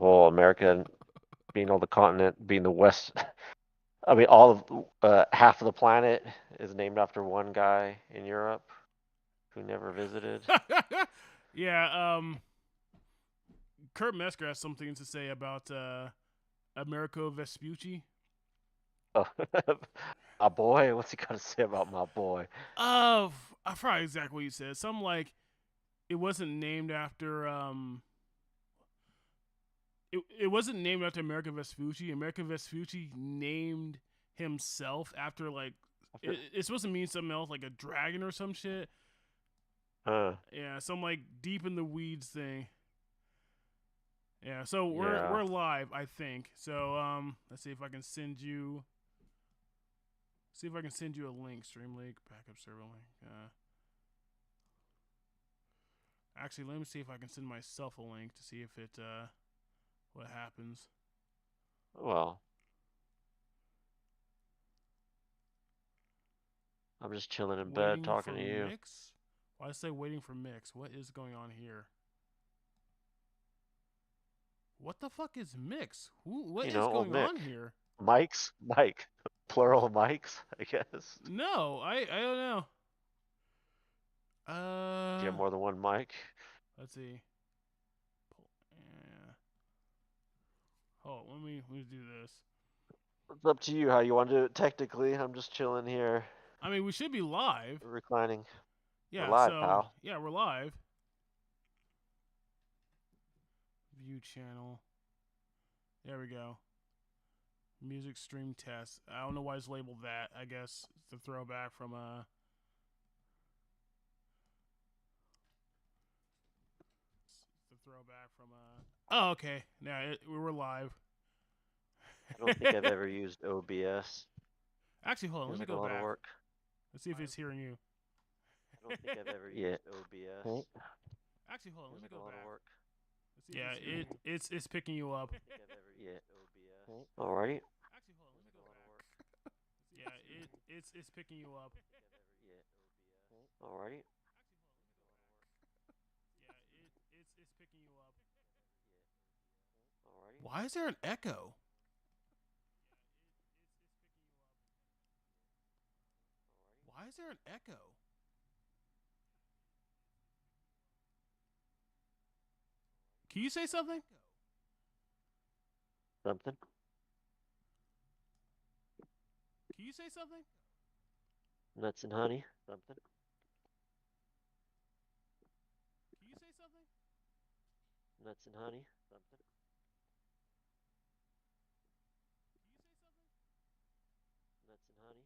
whole America being on the continent, being the West. I mean, all of half of the planet is named after one guy in Europe who never visited. Yeah, Kurt Mesker has something to say about Americo Vespucci. Oh, my boy, what's he got to say about my boy? I forgot exactly what he said. Something like it wasn't named after it wasn't named after America Vespucci. America Vespucci named himself after like it's supposed to mean something else, like a dragon or some shit. Uh, Yeah, some like deep in the weeds thing. Yeah, so yeah. we're live, I think. So let's see if I can send you a link. Streamlink backup server link. Actually, let me see if I can send myself a link to see if it what happens. Well, I'm just chilling in bed Waiting talking for to you. mix. Why did I say waiting for mix? What is going on here? What the fuck is mix? Who? What You is know, old going Mick. on here? Mike, plural of Mikes, I guess. No, I don't know. Do you have more than one Mike? Let's see. Yeah. Oh, let me do this. It's up to you how you want to do it. Technically, I'm just chilling here, I mean, we should be live. reclining. We're Yeah. live, So pal. yeah, we're live. View channel. There we go. Music stream test. I don't know why it's labeled that. I guess it's a throwback from Oh, okay. Yeah, we were live. I don't think I've ever used OBS. Actually, hold on. Let Seems me like a go lot of back. work. Let's see if it's hearing you. I don't think I've ever used OBS. Actually, hold on. Let Seems me like go a lot of back. work. Let's see yeah, it's picking you up. I don't think I've ever used OBS. Alrighty. Actually, hold on. Let me go back. Yeah, it's picking you up. Alrighty. Yeah, it's picking you up. Alrighty. Why is there an echo? Why is there an echo? Can you say something? Something. Can you say something? Nuts and honey. Something. Can you say something? Nuts and honey. Something. Can you say something? Nuts and honey. Something. Nuts and honey.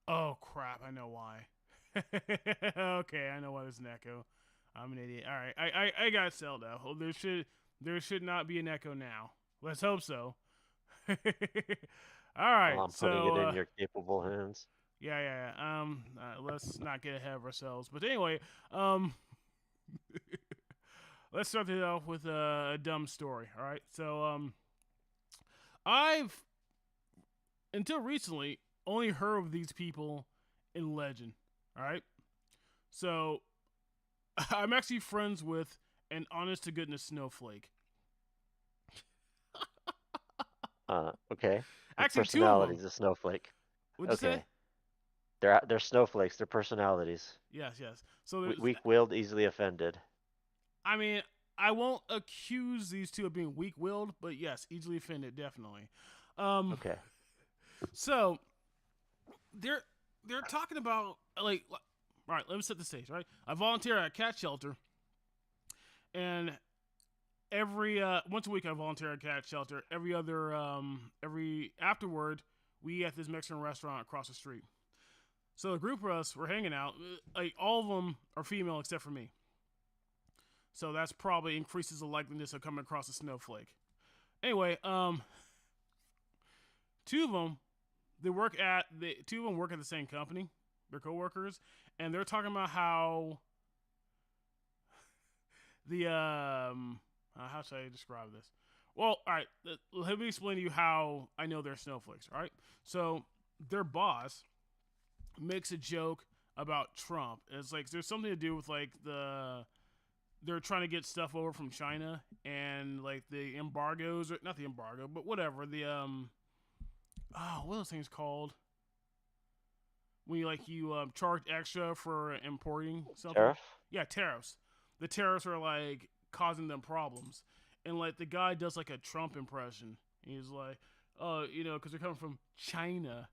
Oh crap! I know why. Okay, I know why there's an echo. I'm an idiot. All right, I got it settled out. Oh, there should not be an echo now. Let's hope so. All Well, right, I'm putting so it in your capable hands. yeah. Let's not get ahead of ourselves. But anyway, um, let's start it off with a dumb story. All right, so I've until recently only heard of these people in legend. All right, so I'm actually friends with an honest to goodness snowflake. Okay. Their Actually, two of them. personalities, a snowflake. What'd you say? Okay. They're snowflakes. They're personalities. Yes. So there's, Weak-willed, easily offended. I mean, I won't accuse these two of being weak-willed, but yes, easily offended, definitely. Um, Okay. so they're talking about like, all right. Let me set the stage. Right, I volunteer at a cat shelter, and every once a week I volunteer at a cat shelter. Every afterward we eat at this Mexican restaurant across the street. So a group of us were hanging out. Like all of them are female except for me. So that's probably increases the likeliness of coming across a snowflake. Anyway, two of them the two of them work at the same company. They're coworkers, and they're talking about how the how should I describe this? Well, all right, let me explain to you how I know they're snowflakes. All right, so their boss makes a joke about Trump. It's like there's something to do with like they're trying to get stuff over from China and like the embargoes, or not the embargo, but whatever the what are those things called when you charge extra for importing something? Tariff? Yeah, tariffs. The tariffs are like causing them problems, and like the guy does like a Trump impression. He's like, oh, because they're coming from China.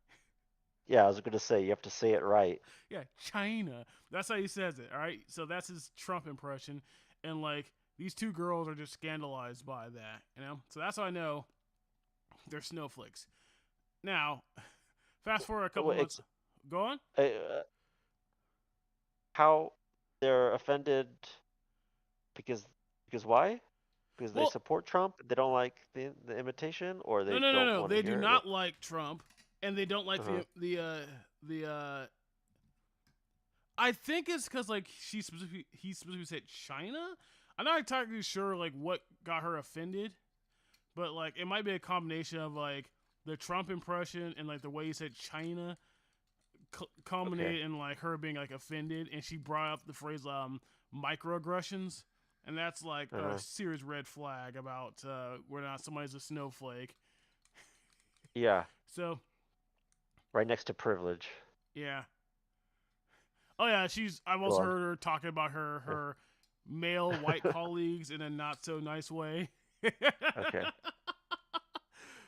Yeah, I was gonna say you have to say it right. Yeah, China. That's how he says it. All right. So that's his Trump impression, and like these two girls are just scandalized by that. So that's how I know they're snowflakes. Now, fast forward a couple Well, months. Go on. how they're offended because because why? Because they Well, support Trump, they don't like the imitation, or no, they no, no, don't no. want to They do hear it. What? not like Trump, and they don't like Uh-huh. the. I think it's because like he specifically said China. I'm not entirely sure like what got her offended, but like it might be a combination of like the Trump impression and like the way he said China Okay. culminated in like her being like offended, and she brought up the phrase microaggressions, and that's like a Uh-huh. serious red flag about whether or not somebody's a snowflake. Yeah, So right next to privilege. yeah, oh yeah, she's. I've Go also on. heard her talking about Yeah. her male white colleagues in a not so nice way. Okay.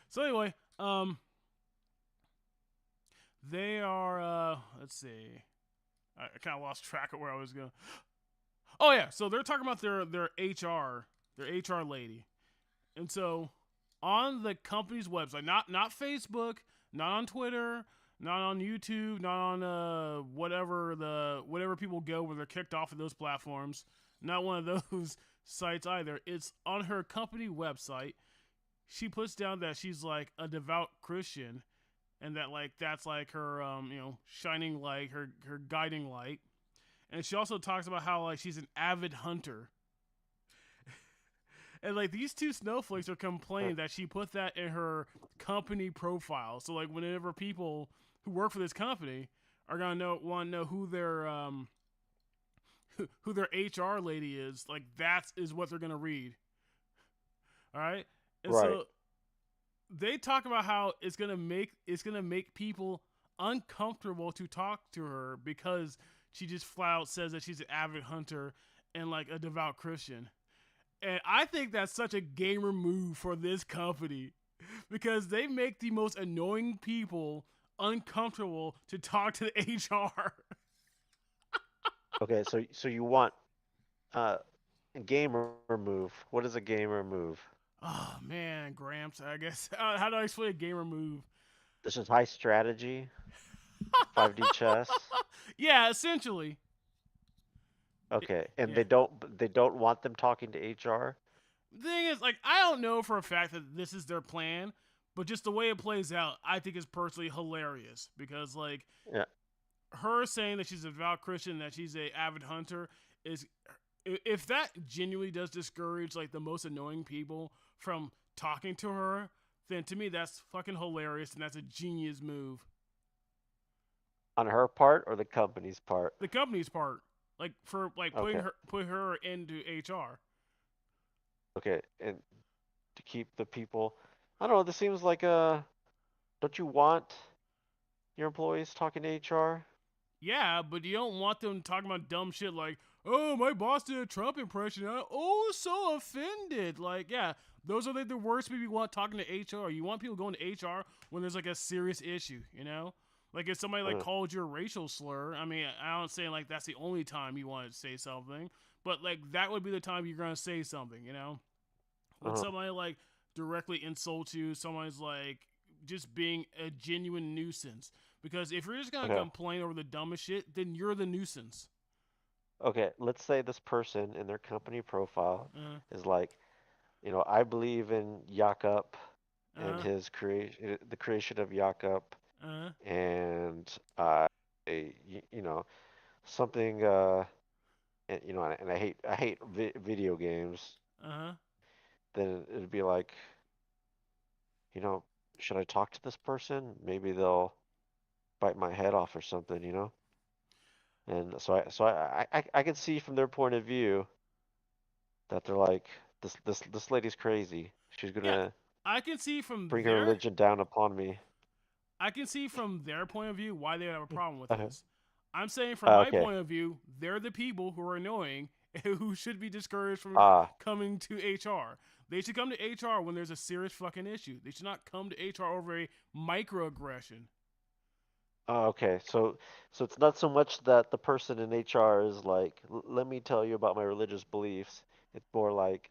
So anyway, they are. Let's see. I kind of lost track of where I was going. Oh yeah, so they're talking about their HR lady, and so on the company's website, not Facebook, not on Twitter, not on YouTube, not on whatever people go when they're kicked off of those platforms. Not one of those sites either. It's on her company website. She puts down that she's like a devout Christian, and that like that's like her shining light, her guiding light. And she also talks about how like she's an avid hunter. And like these two snowflakes are complaining that she put that in her company profile. So like whenever people who work for this company are gonna want to know who their HR lady is, like that is what they're gonna read. All right, and Right. so they talk about how it's gonna make people uncomfortable to talk to her because she just flat out says that she's an avid hunter and like a devout Christian. And I think that's such a gamer move for this company because they make the most annoying people uncomfortable to talk to the HR. Okay, so you want uh a gamer move. What is a gamer move? Oh man, Gramps. I guess how do I explain a gamer move? This is high strategy, 5D chess. Yeah, essentially. Okay, and Yeah. they don't want them talking to HR? The thing is, like, I don't know for a fact that this is their plan, but just the way it plays out, I think is personally hilarious because, like, Yeah. her saying that she's a devout Christian, that she's a avid hunter, is if that genuinely does discourage like the most annoying people from talking to her, then to me that's fucking hilarious and that's a genius move. On her part or the company's part? The company's part, like for like Okay. put her into HR. Okay. And to keep the people, I don't know, this seems like don't you want your employees talking to HR? Yeah, but you don't want them talking about dumb shit like, "Oh, my boss did a Trump impression. Oh, so offended." Like, yeah, those are like the worst people you want talking to HR. You want people going to HR when there's like a serious issue, you know? Like if somebody like Uh, called you a racial slur, I mean, I don't say like that's the only time you want to say something, but like that would be the time you're gonna say something, you know? When uh, somebody like directly insults you, someone's like just being a genuine nuisance. Because if you're just gonna okay. complain over the dumbest shit, then you're the nuisance. Okay, let's say this person in their company profile Uh, is like, I believe in Jakob and uh, his creation, the creation of Jakob, uh, and something, and I hate video games. uh. Then it'd be like, you know, should I talk to this person? Maybe they'll bite my head off or something, you know? And so I can see from their point of view that they're like, this lady's crazy. She's Yeah, gonna I can see from bring her their religion down upon me. I can see from their point of view why they have a problem with Uh, this. I'm saying from my okay. point of view, they're the people who are annoying and who should be discouraged from Ah. coming to HR. They should come to HR when there's a serious fucking issue. They should not come to HR over a microaggression. Oh, okay. So it's not so much that the person in HR is like, Let me tell you about my religious beliefs." It's more like,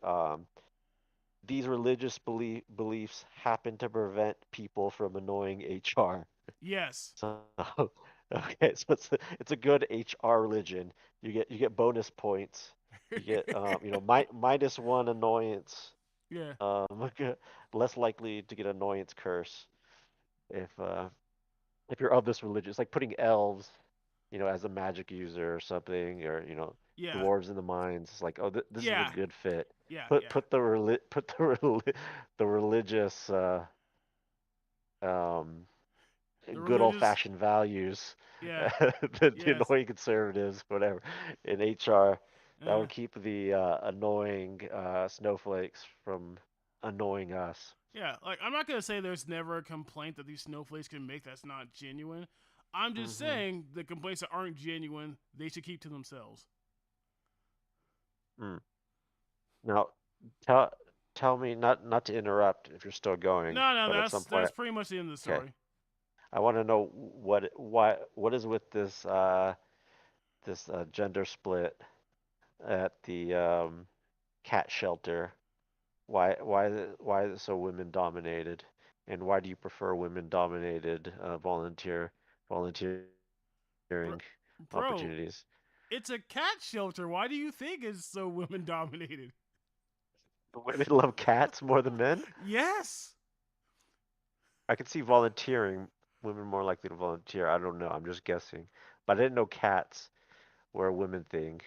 these religious beliefs happen to prevent people from annoying HR. Yes. So, okay, so it's a good HR religion. You get bonus points. You get, minus one annoyance. Yeah. Less likely to get annoyance curse if if you're of this religion. It's like putting elves, as a magic user or something, or Yeah. dwarves in the mines. It's like, oh, this is a Yeah. good fit. Yeah. Put Yeah. put the the religious, um The good old religious. fashioned values, Yeah. the Yes. annoying conservatives, whatever, in HR. That Uh, would keep the annoying snowflakes from annoying us. yeah. Like, I'm not gonna say there's never a complaint that these snowflakes can make that's not genuine. I'm just Hmm. saying the complaints that aren't genuine, they should keep to themselves. Mm. Now, tell tell me, not to interrupt if you're still going, No, no, but at that's some that's point, pretty much the end of the okay, story. I want to know what is with this gender split at the cat shelter. Why is it so women dominated? And why do you prefer women dominated volunteering Bro, bro, opportunities? it's a cat shelter. Why do you think it's so women dominated? Women love cats more than men? Yes. I could see volunteering, women more likely to volunteer. I don't know. I'm just guessing. But I didn't know cats were a women thing.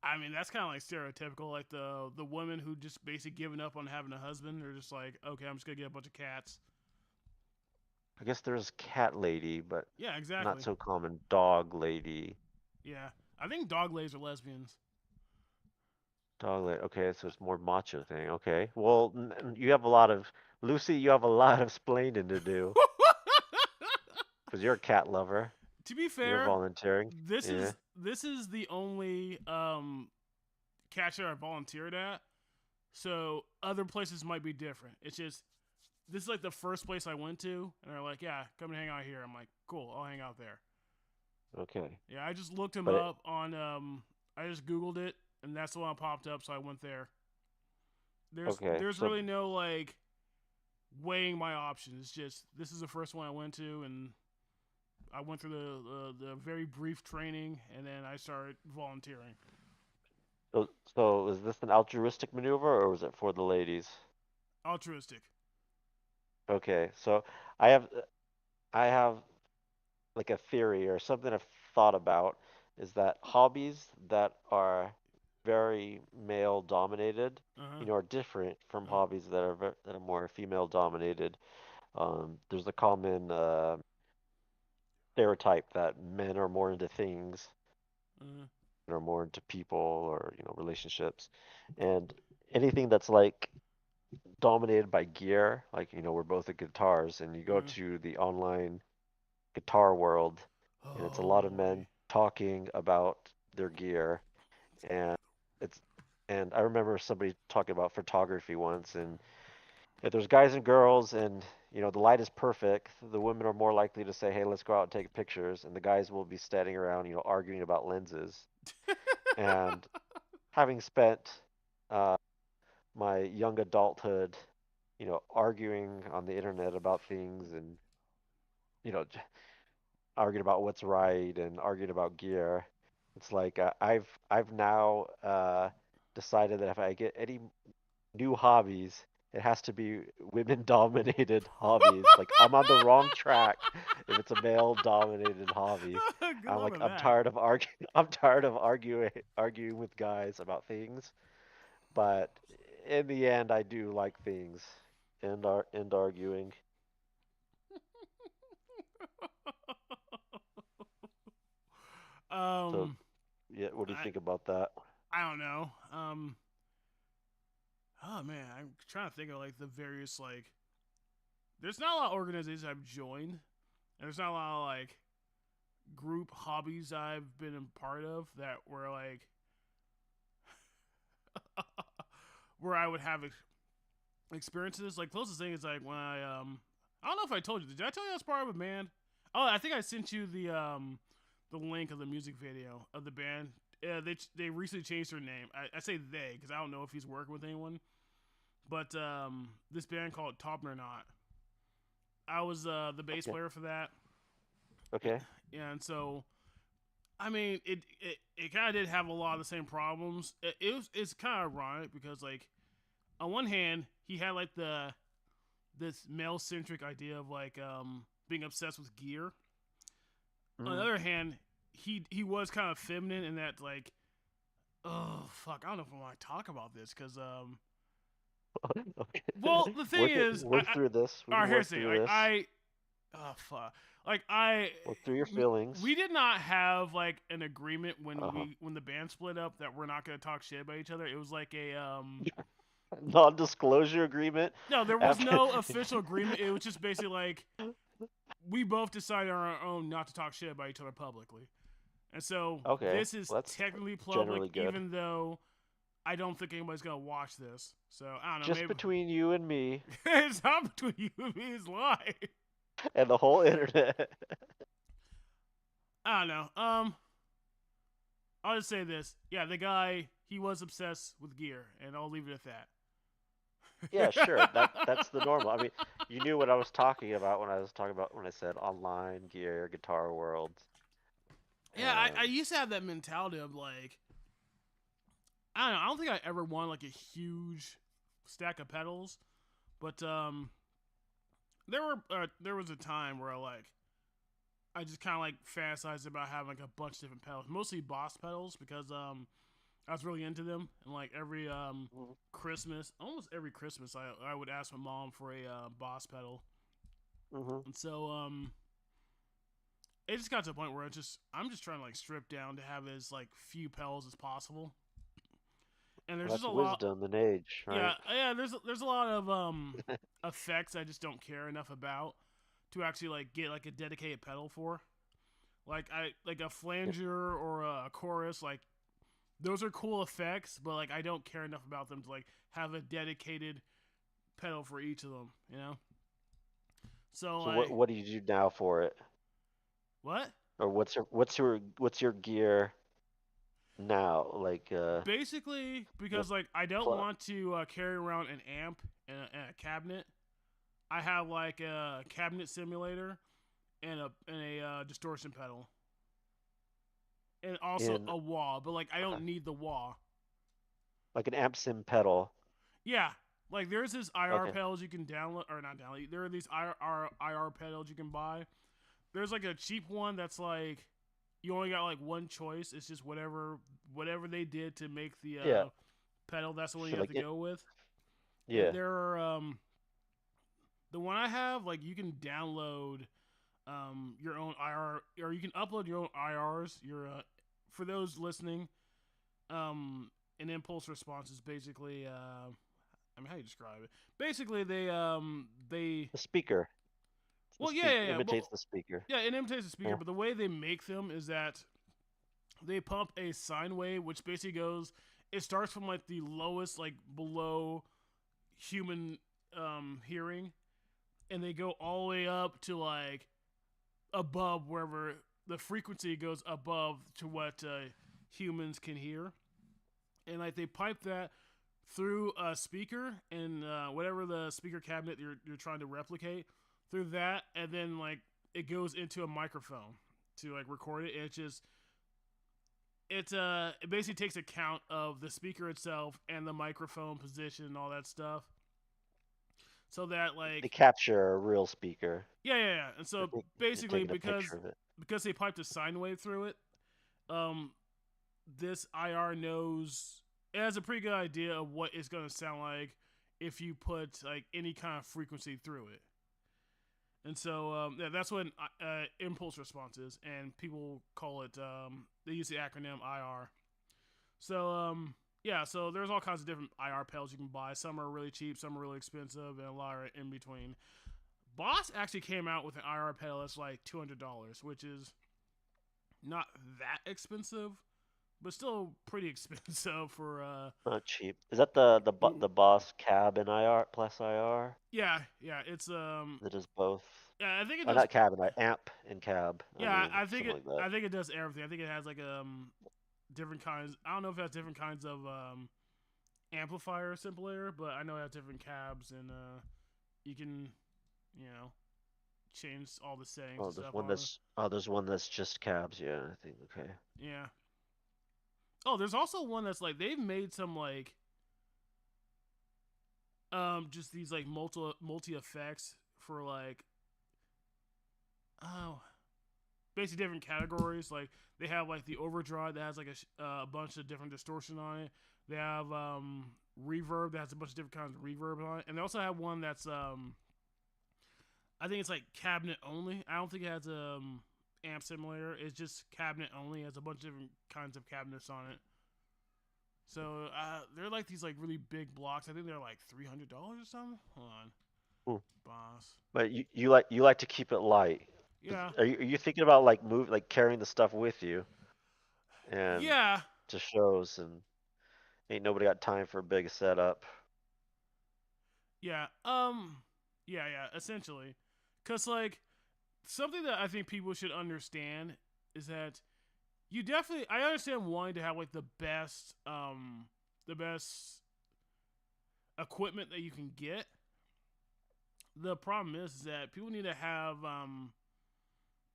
I mean, that's kind of like stereotypical. Like the women who just basically giving up on having a husband. They're just like, okay, I'm just gonna get a bunch of cats. I guess there's cat lady, but Yeah, not exactly. so common dog lady. Yeah, I think dog ladies are lesbians. Dog lady. Okay, so it's more macho thing. Okay. Well, you have a lot of Lucy. You have a lot of splaining to do because you're a cat lover. To be You're fair, volunteering. this Yeah. is this is the only catcher I volunteered at. So other places might be different. It's just this is like the first place I went to, and they're like, "Yeah, come and hang out here." I'm like, "Cool, I'll hang out there." Okay. Yeah, I just looked him But up on I just googled it, and that's the one that popped up, so I went there. okay. There's So really no like weighing my options. It's just this is the first one I went to, and I went through the very brief training, and then I started volunteering. so is this an altruistic maneuver or was it for the ladies? Altruistic. Okay. So I have I have like a theory or something I've thought about is that hobbies that are very male dominated, Uh huh. are different from Uh hobbies that are more female dominated. There's a common stereotype that men are more into things uh. and are more into people or relationships, and anything that's like dominated by gear, like we're both at guitars, and you go uh. to the online guitar world, and it's a Oh lot of boy. men talking about their gear, and it's and I remember somebody talking about photography once, and if there's guys and girls and the light is perfect, the women are more likely to say, "Hey, let's go out and take pictures," and the guys will be standing around, arguing about lenses. And having spent uh, my young adulthood, arguing on the internet about things and you know arguing about what's right and arguing about gear. It's like I've now decided that if I get any new hobbies, it has to be women-dominated hobbies. Like I'm on the wrong track if it's a male-dominated hobby. Good I'm luck like with I'm that. tired of arguing. I'm tired of arguing with guys about things. But in the end, I do like things and arguing. So Um, yeah, what do you I think about that? I don't know. Oh man, I'm trying to think of like the various like. There's not a lot of organizations I've joined, and there's not a lot of like group hobbies I've been a part of that were like where I would have experiences. Like closest thing is like when I don't know if I told you. Did I tell you I was part of a band? Oh, I think I sent you the link of the music video of the band. They recently changed their name. I say they because I don't know if he's working with anyone. But this band called Top or Not. I was the bass Okay. player for that. Okay. Yeah, and so I mean, it kind of did have a lot of the same problems. It's kind of ironic because like on one hand he had like this male centric idea of like being obsessed with gear. On the Mhm. other hand, he was kind of feminine in that like oh fuck I don't know if I want to talk about this because Okay. well the thing is Work through this. We all can right here's work the thing through like this. oh fuck like I Work through your feelings. we did not have like an agreement Uh-huh. when the band split up that we're not going to talk shit about each other. It was like a Non-disclosure agreement no, there was after. no official agreement. It was just basically like we both decided on our own not to talk shit about each other publicly. And so Okay, this is well, that's technically public, generally good. even though I don't think anybody's gonna watch this. So I don't know, Just maybe between you and me it's not between you and me. It's lie. and the whole internet. I don't know. I'll just say this. Yeah, the guy he was obsessed with gear, and I'll leave it at that. Yeah, sure. That's the normal. I mean, you knew what I was talking about when I was talking about when I said online gear, Guitar World, Yeah, I and used to have that mentality of like I don't know. I don't think I ever wanted like a huge stack of pedals, but there was a time where I just kind of like fantasized about having like a bunch of different pedals, mostly Boss pedals because I was really into them and like every Mhm. Christmas, almost every Christmas, I would ask my mom for a Boss pedal, Mhm. and so it just got to a point where I'm just trying to like strip down to have as like few pedals as possible, and there's just That's a lot. wisdom and age, Yeah, right? yeah. There's a lot of effects I just don't care enough about to actually like get like a dedicated pedal for. Like I like a Yeah. flanger or a chorus. Like those are cool effects, but like I don't care enough about them to like have a dedicated pedal for each of them. You know. So So what like what do you do now for it? what? Or what's your gear now? Like Basically, what because like I don't plug? want to carry around an amp and a cabinet. I have like a cabinet simulator and a distortion pedal, and also In a wah. But like, I okay, don't need the wah. like an amp sim pedal. Yeah, like there's this IR Okay. pedals you can download or not download. There are these IR pedals you can buy. There's like a cheap one that's like you only got like one choice. It's just whatever they did to make the Yeah. pedal. That's the one So you have like to it. go with. And Yeah. there are the one I have like you can download your own IR or you can upload your own IRs. Your for those listening, an impulse response is basically I mean how do you describe it? Basically they The speaker. The well yeah yeah imitates well the speaker. yeah it imitates the speaker, Yeah. but the way they make them is that they pump a sine wave, which basically goes. It starts from like the lowest, like below human hearing, and they go all the way up to like above wherever the frequency goes above to what humans can hear, and like they pipe that through a speaker and whatever the speaker cabinet you're trying to replicate through that, and then like it goes into a microphone to like record it. And it basically takes account of the speaker itself and the microphone position and all that stuff, so that They like capture a real speaker. yeah. And so They're basically taking a picture of it. because they piped a sine wave through it, um, this IR knows it has a pretty good idea of what it's going to sound like if you put like any kind of frequency through it. And so yeah, that's what impulse response is, and people call it. They use the acronym IR. So yeah, so there's all kinds of different IR pedals you can buy. Some are really cheap, some are really expensive, and a lot are in between. Boss actually came out with an IR pedal that's like $200, which is not that expensive, but still pretty expensive for Not cheap. Is that the Boss Cab and IR plus IR? yeah, it's That is both. yeah, I think it Or does. not cab and amp and cab. I Yeah, mean, something like that. I think it does everything. I think it has like different kinds. I don't know if it has different kinds of amplifier simulator, but I know it has different cabs, and you can, you know, change all the settings Oh, and stuff on it. there's one that's just cabs. Yeah, I think okay. Yeah. Oh, there's also one that's like they've made some like just these like multi effects for like oh basically different categories. Like they have like the overdrive that has like a bunch of different distortion on it. They have reverb that has a bunch of different kinds of reverb on it, and they also have one that's I think it's like cabinet only. I don't think it has amp simulator. It's just cabinet only. It has a bunch of different kinds of cabinets on it. So they're like these like really big blocks. I think they're like $300 or something. Hold on, Hmm. boss. But you like to keep it light. Yeah, Are you thinking about like carrying the stuff with you and yeah, to shows and ain't nobody got time for a big setup. yeah. Yeah. Essentially, cause like something that I think people should understand is that you definitely. I understand wanting to have like the best equipment that you can get. The problem is that people need to have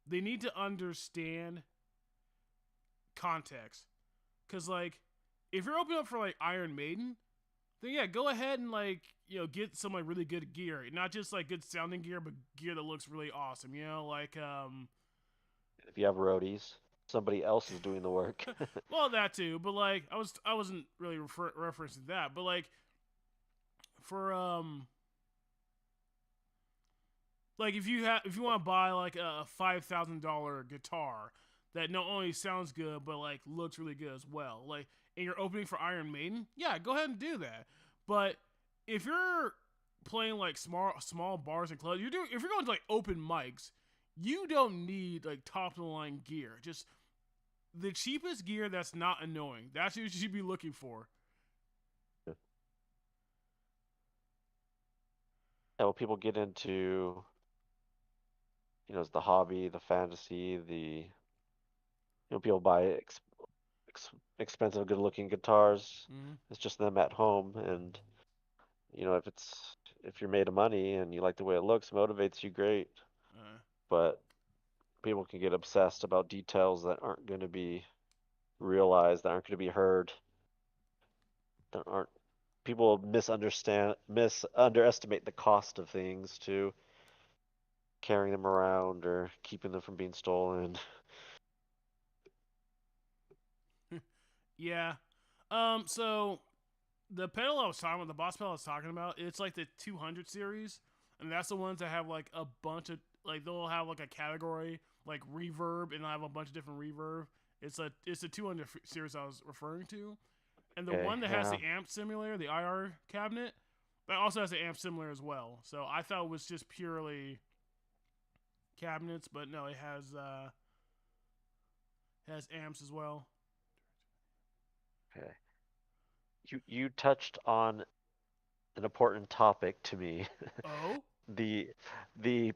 they need to understand context. Cause like if you're opening up for like Iron Maiden, then yeah, go ahead and like get some like really good gear, not just like good sounding gear, but gear that looks really awesome. Like If you have roadies, somebody else is doing the work. well that too, but like I wasn't really referencing that, but like for like if you want to buy like a $5,000 guitar that not only sounds good but like looks really good as well, like and you're opening for Iron Maiden, yeah, go ahead and do that. But if you're playing like small bars and clubs, if you're going to like open mics, you don't need like top of the line gear. Just the cheapest gear that's not annoying. That's what you should be looking for. Yeah, well, people get into, the hobby, the fantasy, people buy expensive, good-looking guitars. Mm-hmm. It's just them at home, and if you're made of money and you like the way it looks, motivates you, great. Uh, But people can get obsessed about details that aren't going to be realized, that aren't going to be heard, that aren't people underestimate the cost of things too, carrying them around or keeping them from being stolen. yeah. So the pedal I was talking about, the boss pedal I was talking about, it's like the 200 series, and that's the ones that have like a bunch of like they'll have like a category like reverb, and I have a bunch of different reverb. It's the 200 series I was referring to, and the Okay, one that has yeah, the amp simulator, the IR cabinet, that also has the amp simulator as well. So I thought it was just purely cabinets, but no, it has amps as well. okay. You touched on an important topic to me. Oh. The the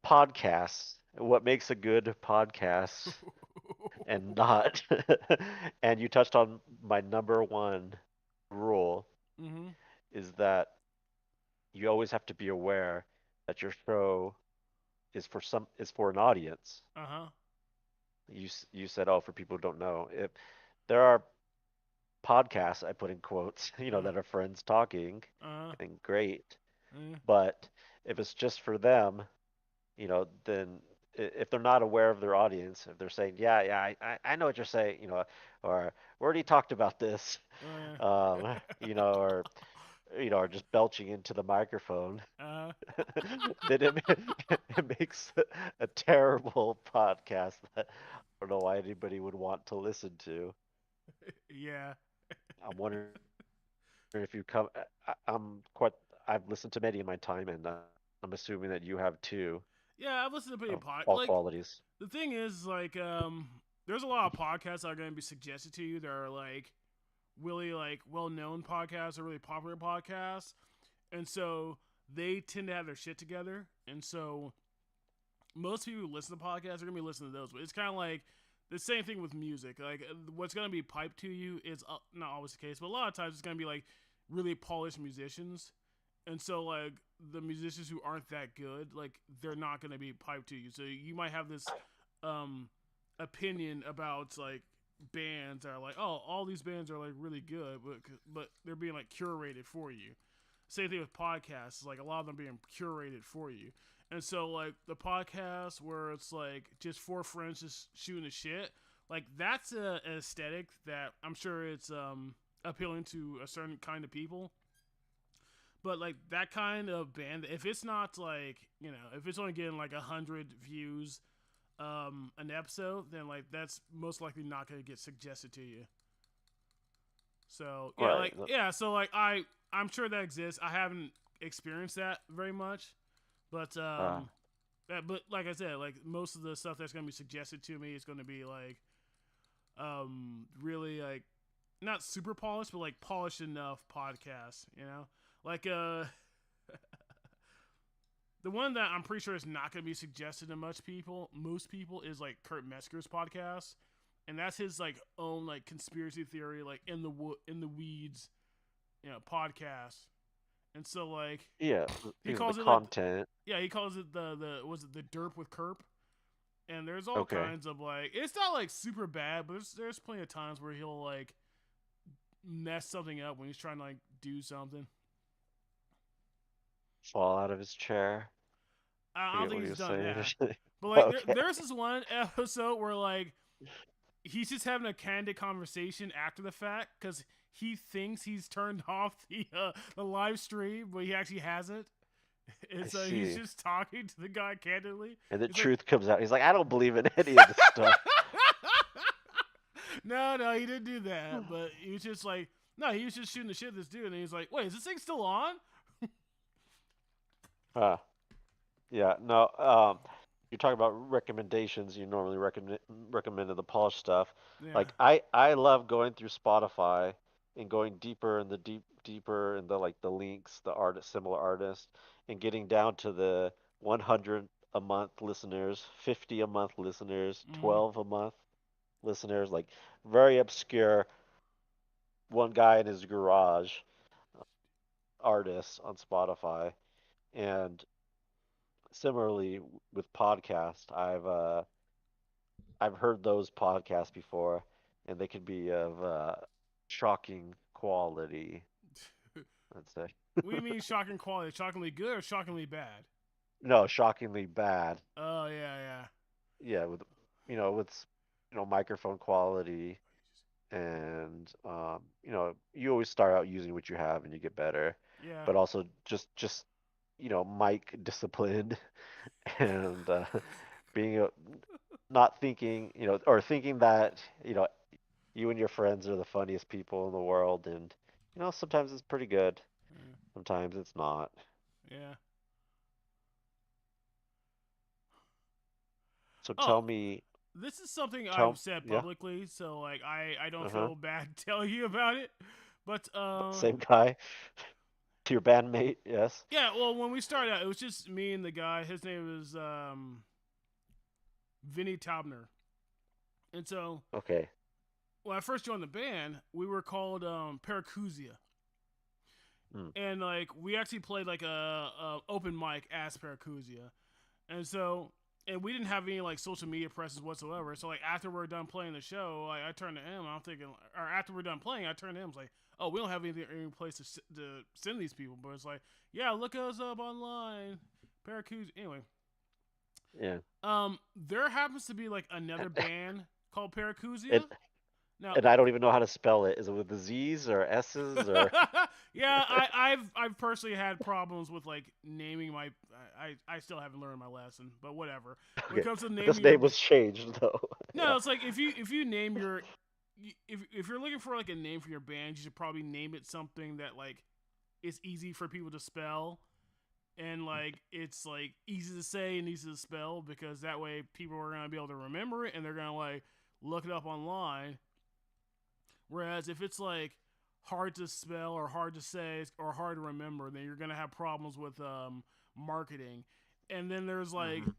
podcasts, what makes a good podcast and not. And you touched on my number one rule Mm-hmm. is that you always have to be aware that your show is for an audience. Uh huh. You said, oh, for people who don't know, if there are podcasts, I put in quotes, Uh that are friends talking, uh. and great, Uh, but if it's just for them, then if they're not aware of their audience, if they're saying, yeah, yeah, I know what you're saying, or we already talked about this, uh, or are just belching into the microphone, Uh, then it makes a terrible podcast that I don't know why anybody would want to listen to. yeah. I'm wondering if you come. I'm quite. I've listened to many in my time, and I'm assuming that you have too, Yeah, I've listened to plenty of of all like qualities. the thing is like there's a lot of podcasts that are going to be suggested to you that are like really like well-known podcasts or really popular podcasts, and so they tend to have their shit together, and so most people who listen to podcasts are gonna be listening to those. But it's kind of like the same thing with music. Like what's gonna be piped to you is not always the case, but a lot of times it's gonna be like really polished musicians, and so like the musicians who aren't that good, like they're not gonna be piped to you. So you might have this um opinion about like bands that are like, oh, all these bands are like really good, but they're being like curated for you. Same thing with podcasts, like a lot of them being curated for you. And so like the podcast where it's like just four friends just shooting the shit, like that's an aesthetic that I'm sure it's appealing to a certain kind of people. But like that kind of band, if it's not like, if it's only getting like 100 views an episode, then like that's most likely not going to get suggested to you. So yeah, Right. like yeah, so like I'm sure that exists. I haven't experienced that very much, but Uh, but like I said, like most of the stuff that's going to be suggested to me is going to be like really like not super polished, but like polished enough podcasts, like the one that I'm pretty sure is not going to be suggested to most people is like Kurt Mesker's podcast, and that's his like own like conspiracy theory, like in the weeds, podcast. And so like yeah. he The calls it like content. he calls it the was it the derp with Kerp, and there's all Okay. kinds of like it's not like super bad, but there's plenty of times where he'll like mess something up when he's trying to like do something. Fall out of his chair. I don't Forget think what he he's was done saying. that. But like Okay. there's this one episode where like he's just having a candid conversation after the fact because he thinks he's turned off the live stream, but he actually hasn't. I And so he's see. just talking to the guy candidly. And the It's like, truth comes out. He's like, I don't believe in any of this stuff. no, he didn't do that. But he was just like, no, he was just shooting the shit at this dude, and he's like, wait, is this thing still on? Huh. Yeah. No. You're talking about recommendations. You normally recommended the polished stuff. Yeah. Like I love going through Spotify and going deeper in the like the links, the similar artists, and getting down to the 100 a month listeners, 50 a month listeners, Mm-hmm. 12 a month listeners, like very obscure one guy in his garage artists on Spotify. And similarly with podcast, I've heard those podcasts before, and they can be of shocking quality, I'd say. What do you mean shocking quality? Shockingly good or shockingly bad? No, shockingly bad. Oh yeah, yeah, Yeah, with microphone quality, and you always start out using what you have and you get better, yeah. but also just mic discipline and being not thinking, or thinking that you and your friends are the funniest people in the world, and sometimes it's pretty good, Yeah. sometimes it's not. Yeah. So Oh, tell me, this is something I've tell said yeah, publicly, so like I don't uh-huh, feel bad telling you about it. But same guy, to your bandmate, yes. yeah, well when we started out, it was just me and the guy. His name was Vinny Taubner. And so Okay. when I first joined the band, we were called Paracusia. Hmm. And like we actually played like a open mic as Paracusia. And so and we didn't have any like social media presence whatsoever. So like after we're done playing the show, like I turned to him. I'm thinking, or after we're done playing, I turned to him. I was like, oh, we don't have any place to send these people. But it's like, yeah, look us up online, Paracusia. Anyway, Yeah. there happens to be like another band called it Paracusia. Now, and I don't even know how to spell it. Is it with the Z's or S's or? yeah, I've personally had problems with like naming my. I still haven't learned my lesson, but whatever. When it Okay, comes to but this naming your, name was changed though. Yeah. no, it's like if you name your, if you're looking for like a name for your band, you should probably name it something that like is easy for people to spell, and like it's like easy to say and easy to spell, because that way people are gonna be able to remember it and they're gonna like look it up online. Whereas if it's like hard to spell or hard to say or hard to remember, then you're gonna have problems with marketing. And then there's like Hmm.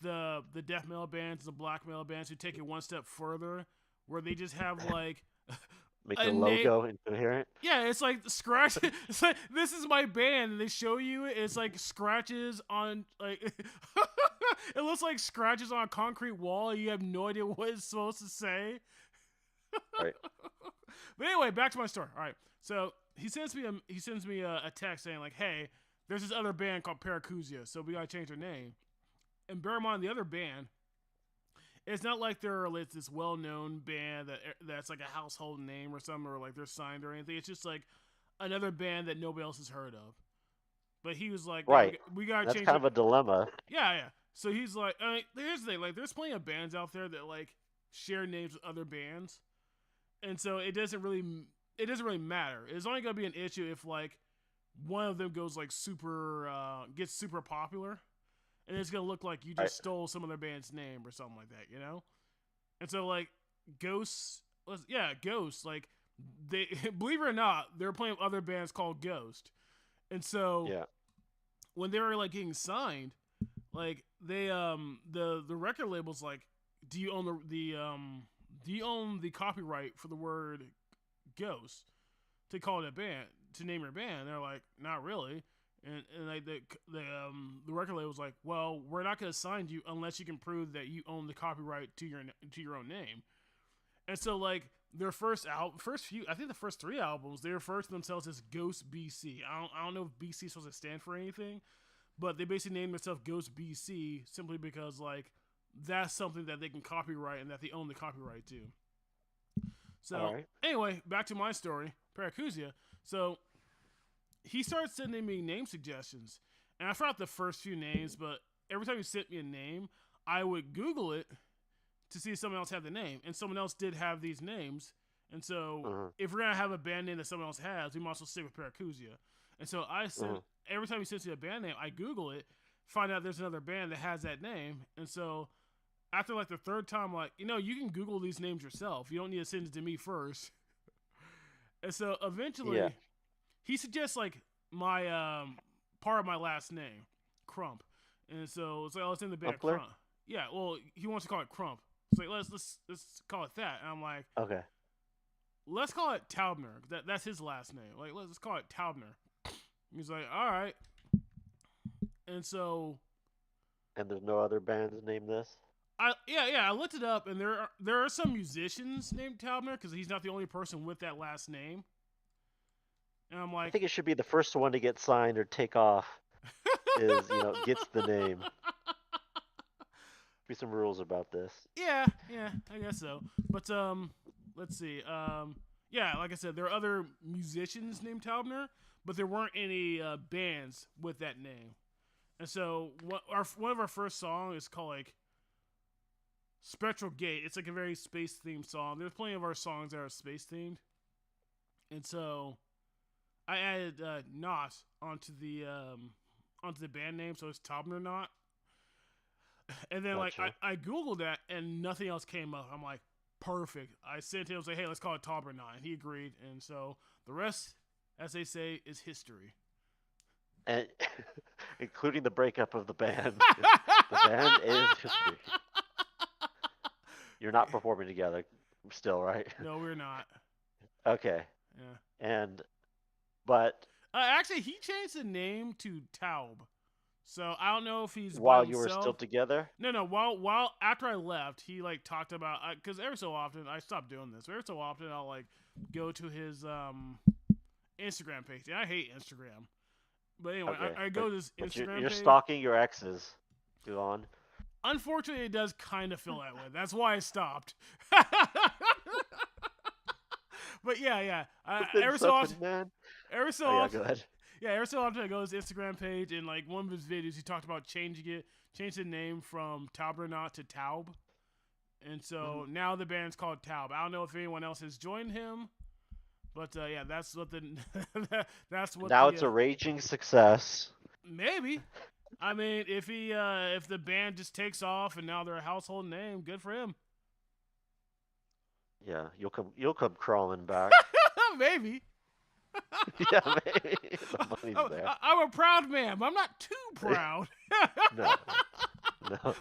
the death metal bands, the black metal bands who take it one step further, where they just have like Make a the name. logo incoherent. Yeah, it's like scratch. It's like this is my band, and they show you it. It's like scratches on like. It looks like scratches on a concrete wall. And you have no idea what it's supposed to say. Right. But anyway, back to my story. All right, so he sends me a text saying like, "Hey, there's this other band called Paracusia, so we gotta change their name." And bear in mind, the other band, it's not like they're like this well-known band that's like a household name or something, or like they're signed or anything. It's just like another band that nobody else has heard of. But he was like, "No, Right. we gotta That's change kind it." of a dilemma. Yeah, yeah. So he's like, here's the thing, like, there's plenty of bands out there that like share names with other bands, and so it doesn't really matter. It's only gonna be an issue if like one of them goes like super gets super popular, and it's gonna look like you Right. just stole some other band's name or something like that, you know. And so like Ghosts, yeah, Ghost, like they believe it or not, they're playing with other bands called Ghost, and so Yeah. when they were like getting signed, like they the record label's like, do you own do you own the copyright for the word Ghost to call it a band, to name your band? And they're like, not really. And like the record label was like, well, we're not going to sign you unless you can prove that you own the copyright to your own name. And so like their first few, I think the first three albums, they refer to themselves as Ghost BC. I don't know if BC is supposed to stand for anything, but they basically named themselves Ghost BC simply because like that's something that they can copyright and that they own the copyright to. All So right. anyway, back to my story, Paracusia. So he started sending me name suggestions, and I forgot the first few names, but every time he sent me a name, I would Google it to see if someone else had the name, and someone else did have these names. And so, Hmm. if we're gonna have a band name that someone else has, we might as well stick with Paracusia. And so, I sent Hmm. every time he sends me a band name, I Google it, find out there's another band that has that name. And so, after like the third time, like, you can Google these names yourself. You don't need to send it to me first. And so, Yeah. eventually, he suggests like my part of my last name, Crump. And so it's like, oh, it's in the band Crumpler. Crump. Yeah, well, he wants to call it Crump. It's like let's call it that. And I'm like, Okay. let's call it Taubner. That's his last name. Like let's call it Taubner. He's like, all right. And so And there's no other bands named this. I looked it up, and there are some musicians named Taubner because he's not the only person with that last name. And I'm I like, think it should be the first one to get signed or take off is, gets the name. Be some rules about this. yeah, yeah, I guess so. But let's see. Yeah, like I said, there are other musicians named Taubner, but there weren't any bands with that name. And so one of our first songs is called like Spectral Gate. It's like a very space themed song. There's plenty of our songs that are space themed, and so I added Not onto the band name, so it's Taubner Not. And then like Gotcha. I googled that and nothing else came up. I'm like, perfect. I sent him, I was like, hey, let's call it Taubner Not. He agreed, and so the rest, as they say, is history. And including the breakup of the band. The band is history. You're not performing together still, right? No, we're not. Okay. Yeah. And but Actually, he changed the name to Taub. So I don't know if he's by while you were still himself. together, No. While after I left, he like talked about because every so often I stopped doing this. But every so often I'll like go to his Instagram page. And I hate Instagram, but anyway, okay. I go to his But Instagram you're page. stalking your exes. Go on. Unfortunately, it does kind of feel that way. That's why I stopped. But yeah. Within something, man. Every so Oh yeah, often, go ahead. yeah, every so often I go to his Instagram page and like one of his videos, he talked about changed the name from Tabernaut to Taub, and Mhm. so now the band's called Taub. I don't know if anyone else has joined him, but yeah, that's what the that's what Now the it's a raging success. maybe. I mean, if the band just takes off and now they're a household name, good for him. Yeah, you'll come crawling back. Maybe. Yeah, maybe the money's there. I'm a proud man, but I'm not too proud. No, no.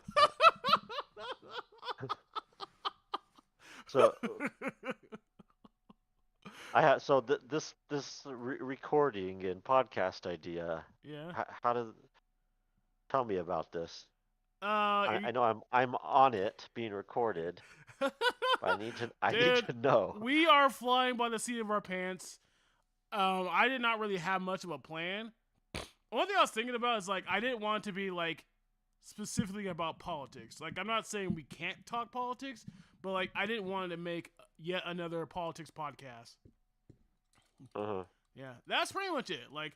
So I have so this recording and podcast idea. Yeah. How does tell me about this? Uh, I know I'm on it being recorded, but I need dude, to know. we are flying by the seat of our pants. I did not really have much of a plan. One thing I was thinking about is like I didn't want it to be like specifically about politics. Like I'm not saying we can't talk politics, but like I didn't want to make yet another politics podcast. Uh-huh. Yeah, that's pretty much it. Like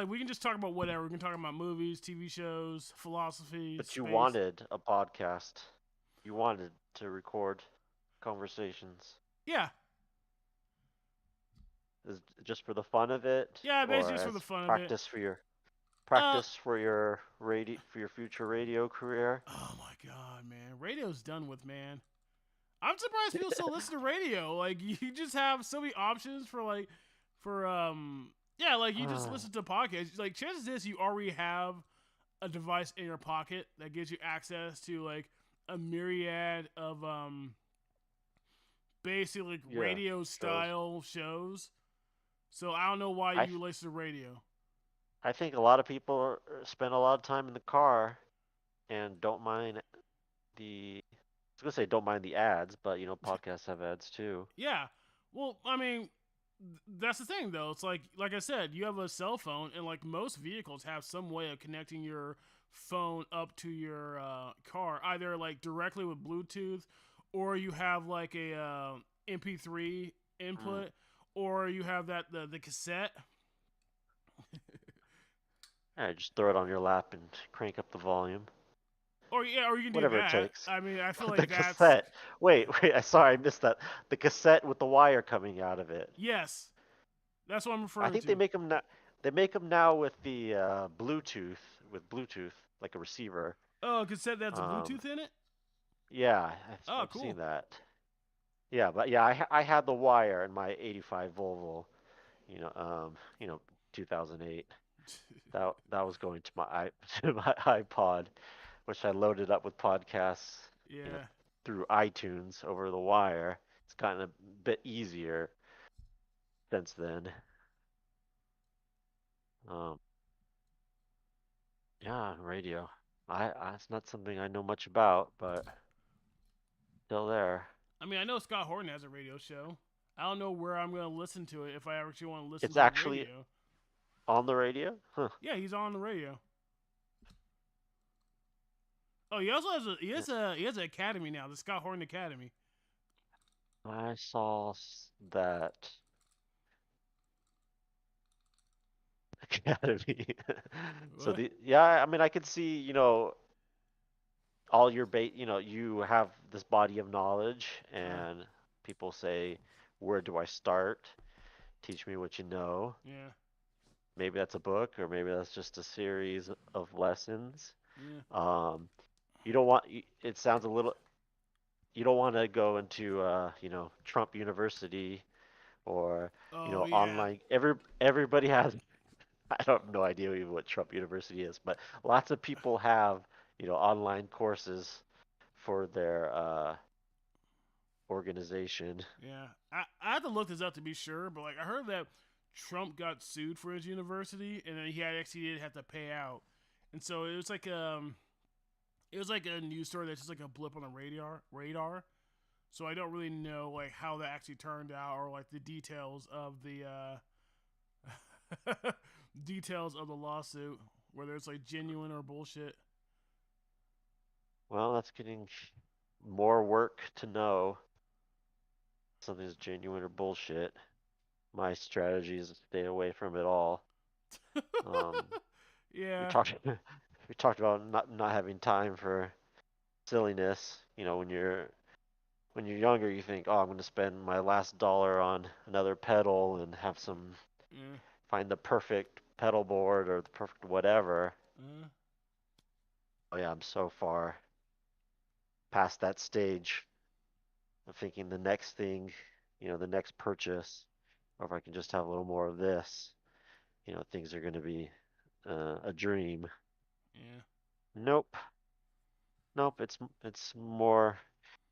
we can just talk about whatever. We can talk about movies, TV shows, philosophy, But you space. wanted a podcast. You wanted to record conversations. Yeah, Is it just for the fun of it, yeah, or basically just for the as fun of it. practice for your Uh, future radio career? oh my god, man, radio's done with, man. I'm surprised people still listen to radio. Like you just have so many options for yeah, like you just listen to podcasts. Like chances is you already have a device in your pocket that gives you access to like a myriad of basically like Yeah, radio shows. style shows. So I don't know why I you listen to radio. I think a lot of people spend a lot of time in the car and don't mind I was gonna say don't mind the ads, but podcasts have ads too. Yeah. Well, I mean, that's the thing though. It's like I said, you have a cell phone, and like most vehicles have some way of connecting your phone up to your car, either like directly with Bluetooth, or you have like a MP3 Mm. input, or you have the cassette. Yeah, just throw it on your lap and crank up the volume. Or yeah, or you can do Whatever it that. takes. I mean, I feel The like that's cassette. Wait, sorry, I missed that. The cassette with the wire coming out of it. yes, that's what I'm I referring think they to. make them now. They make them now with the Bluetooth, like a receiver. Oh, a cassette that's a Um, Bluetooth in it. yeah, Oh, I've seen cool. that. Yeah, but yeah, I had the wire in my '85 Volvo. You know, 2008. That was going to my to my iPod, which I loaded up with podcasts, you know, Yeah. through iTunes over the wire. It's gotten a bit easier since then. Um, yeah, radio. It's not something I know much about, but still there. I mean, I know Scott Horton has a radio show. I don't know where I'm going to listen to it if I actually want to listen It's to the actually radio. on the radio? Huh. Yeah, he's on the radio. Oh, he also has Yeah. he has an academy now, the Scott Horton Academy. I saw that Academy. So What? I mean I could see, all your you have this body of knowledge Uh, and people say, where do I start? Teach me what you know. yeah, Maybe that's a book or maybe that's just a series of lessons. yeah. Um, you don't want, it sounds a little, you don't want to go into, Trump University or, Oh yeah, online. Everybody has, I don't no idea even what Trump University is, but lots of people have, online courses for their organization. yeah. I have to look this up to be sure, but like I heard that Trump got sued for his university, and then actually did have to pay out, and so it was like a news story that's just like a blip on the radar. So I don't really know like how that actually turned out or like the details of the details of the lawsuit, whether it's like genuine or bullshit. Well, that's getting more work to know. something's genuine or bullshit. My strategy is to stay away from it all. Um, we Yeah. talked we talked about not having time for silliness. When you're younger, you think, oh, I'm going to spend my last dollar on another pedal and Yeah. find the perfect pedal board or the perfect whatever. Uh, Oh yeah, I'm so far past that stage of thinking the next thing, the next purchase, or if I can just have a little more of this, things are going to be a dream. yeah. Nope, nope. It's more.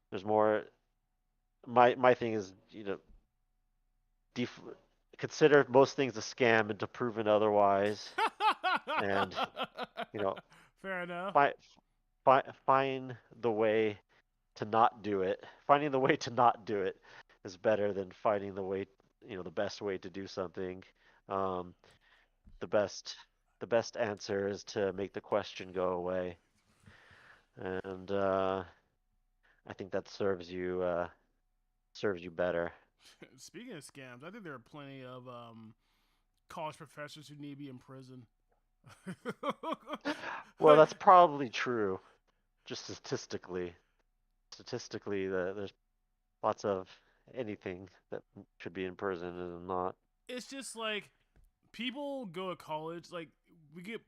There's more. My thing is, def consider most things a scam until proven otherwise, and you know, Fair enough. find find the way to not do it. Finding the way to not do it is better than finding the way, the best way to do something. Um, the best the best answer is to make the question go away, and I think that serves you better. Speaking of scams, I think there are plenty of college professors who need to be in prison. Well, Like, that's probably true, just statistically. Statistically, there's lots of anything that should be in prison and not. it's just like people go to college. Like we get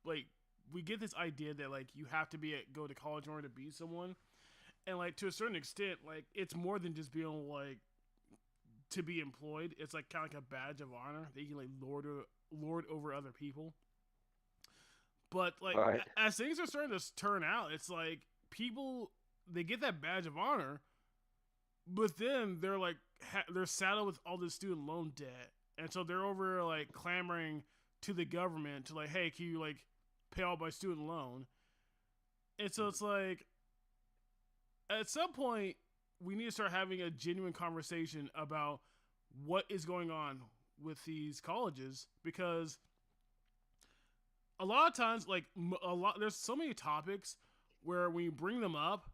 like we get this idea that like you have to go to college in order to be someone, and like to a certain extent, like it's more than just being like to be employed. It's like kind of like a badge of honor that you can like lord over other people. But like All right. as things are starting to turn out, it's like people they get that badge of honor, but then they're like they're saddled with all this student loan debt, and so they're over like clamoring to the government to like, hey, can you like pay all my student loan? And so it's like at some point we need to start having a genuine conversation about what is going on with these colleges because a lot of times like there's so many topics where when you bring them up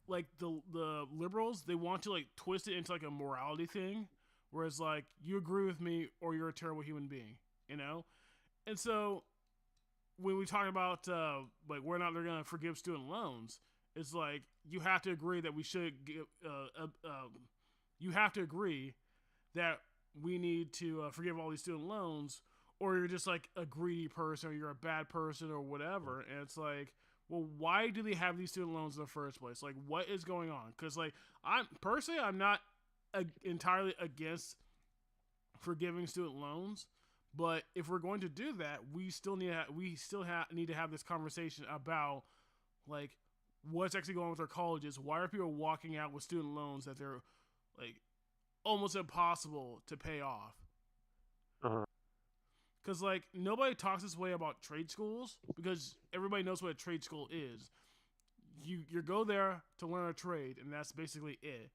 like the liberals they want to like twist it into like a morality thing whereas like you agree with me or you're a terrible human being, you know. And so when we talk about like whether or not they're going to forgive student loans, it's like you have to agree that we should give you have to agree that we need to forgive all these student loans, or you're just like a greedy person, or you're a bad person, or whatever. And it's like, well, why do they have these student loans in the first place? Like, what is going on? Because like, I'm not entirely against forgiving student loans, but if we're going to do that, need to have this conversation about like what's actually going on with our colleges. Why are people walking out with student loans that they're like almost impossible to pay off? Uh-huh. Because like nobody talks this way about trade schools because everybody knows what a trade school is. You go there to learn a trade, and that's basically it.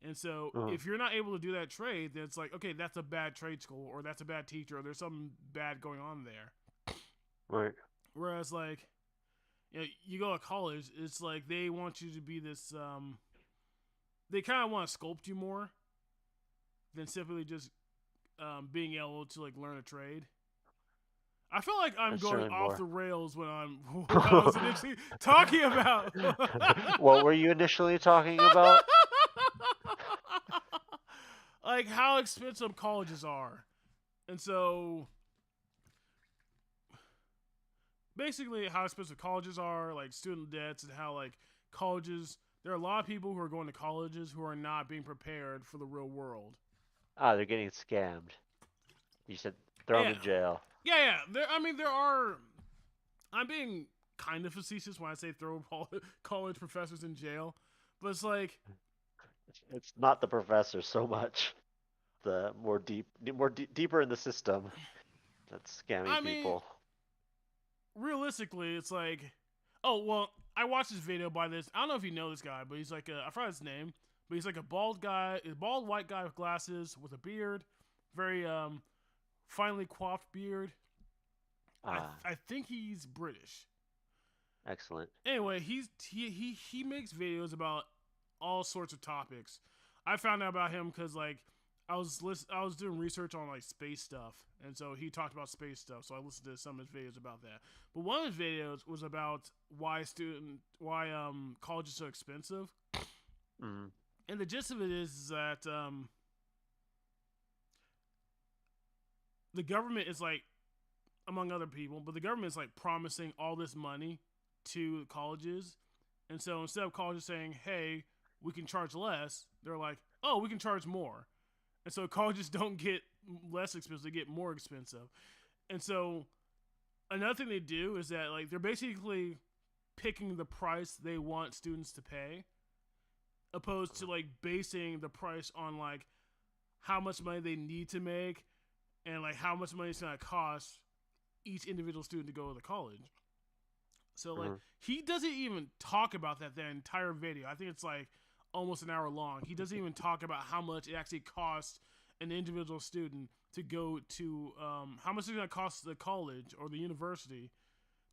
And so Uh-huh. if you're not able to do that trade, then it's like, okay, that's a bad trade school, or that's a bad teacher, or there's something bad going on there. Right. Whereas like you go to college, it's like they want you to be this they kind of want to sculpt you more than simply just being able to like learn a trade. I feel like I'm That's going certainly off more. the rails when what I was initially talking about. What were you initially talking about? Like how expensive colleges are. And so basically how expensive colleges are, like student debts and how like colleges there are a lot of people who are going to colleges who are not being prepared for the real world. Ah, they're getting scammed. You said throw them Yeah. in jail. Yeah. There are I'm being kind of facetious when I say throw college professors in jail, but it's like, It's not the professor so much. The deeper in the system that's scamming I mean, people. realistically, it's like, oh well, I watched this video by this. I don't know if you know this guy, but he's like I forgot his name, but he's like a bald white guy with glasses with a beard, very finely coiffed beard. Ah, I think he's British. excellent. Anyway, he makes videos about all sorts of topics. I found out about him because like I was doing research on like space stuff, and so he talked about space stuff. So I listened to some of his videos about that. But one of his videos was about why college is so expensive, Mm-hmm. and the gist of it is that the government is like, among other people, but the government is like promising all this money to colleges, and so instead of colleges saying, "Hey, we can charge less," they're like, "Oh, we can charge more," and so colleges don't get less expensive; they get more expensive. And so another thing they do is that like they're basically picking the price they want students to pay, opposed to like basing the price on like how much money they need to make and like how much money it's gonna cost each individual student to go to college. So like Mm-hmm. he doesn't even talk about that entire video. I think it's like almost an hour long. He doesn't even talk about how much it actually costs an individual student to go to how much it's going to cost the college or the university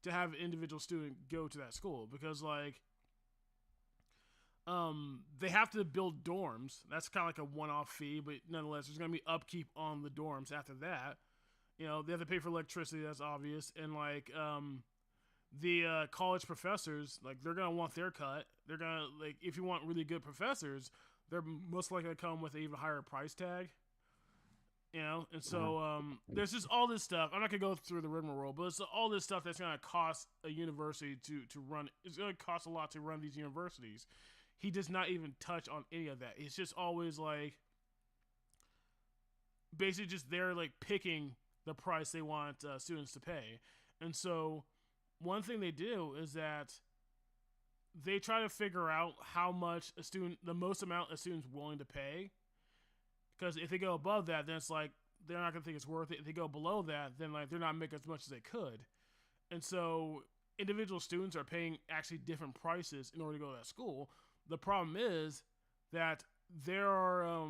to have an individual student go to that school, because like they have to build dorms. That's kind of like a one-off fee, but nonetheless there's going to be upkeep on the dorms after that. You know, they have to pay for electricity, that's obvious, and like the college professors, like they're gonna want their cut. They're gonna like, if you want really good professors, they're most likely to come with an even higher price tag. You know, and Mm-hmm. so there's just all this stuff. I'm not gonna go through the rigmarole, but it's all this stuff that's gonna cost a university to run. It's gonna cost a lot to run these universities. He does not even touch on any of that. It's just always like basically just they're like picking the price they want students to pay, and so one thing they do is that they try to figure out how much a student, the most amount a student's willing to pay. Because if they go above that, then it's like they're not gonna think it's worth it. If they go below that, then like they're not making as much as they could. And so individual students are paying actually different prices in order to go to that school. The problem is that there are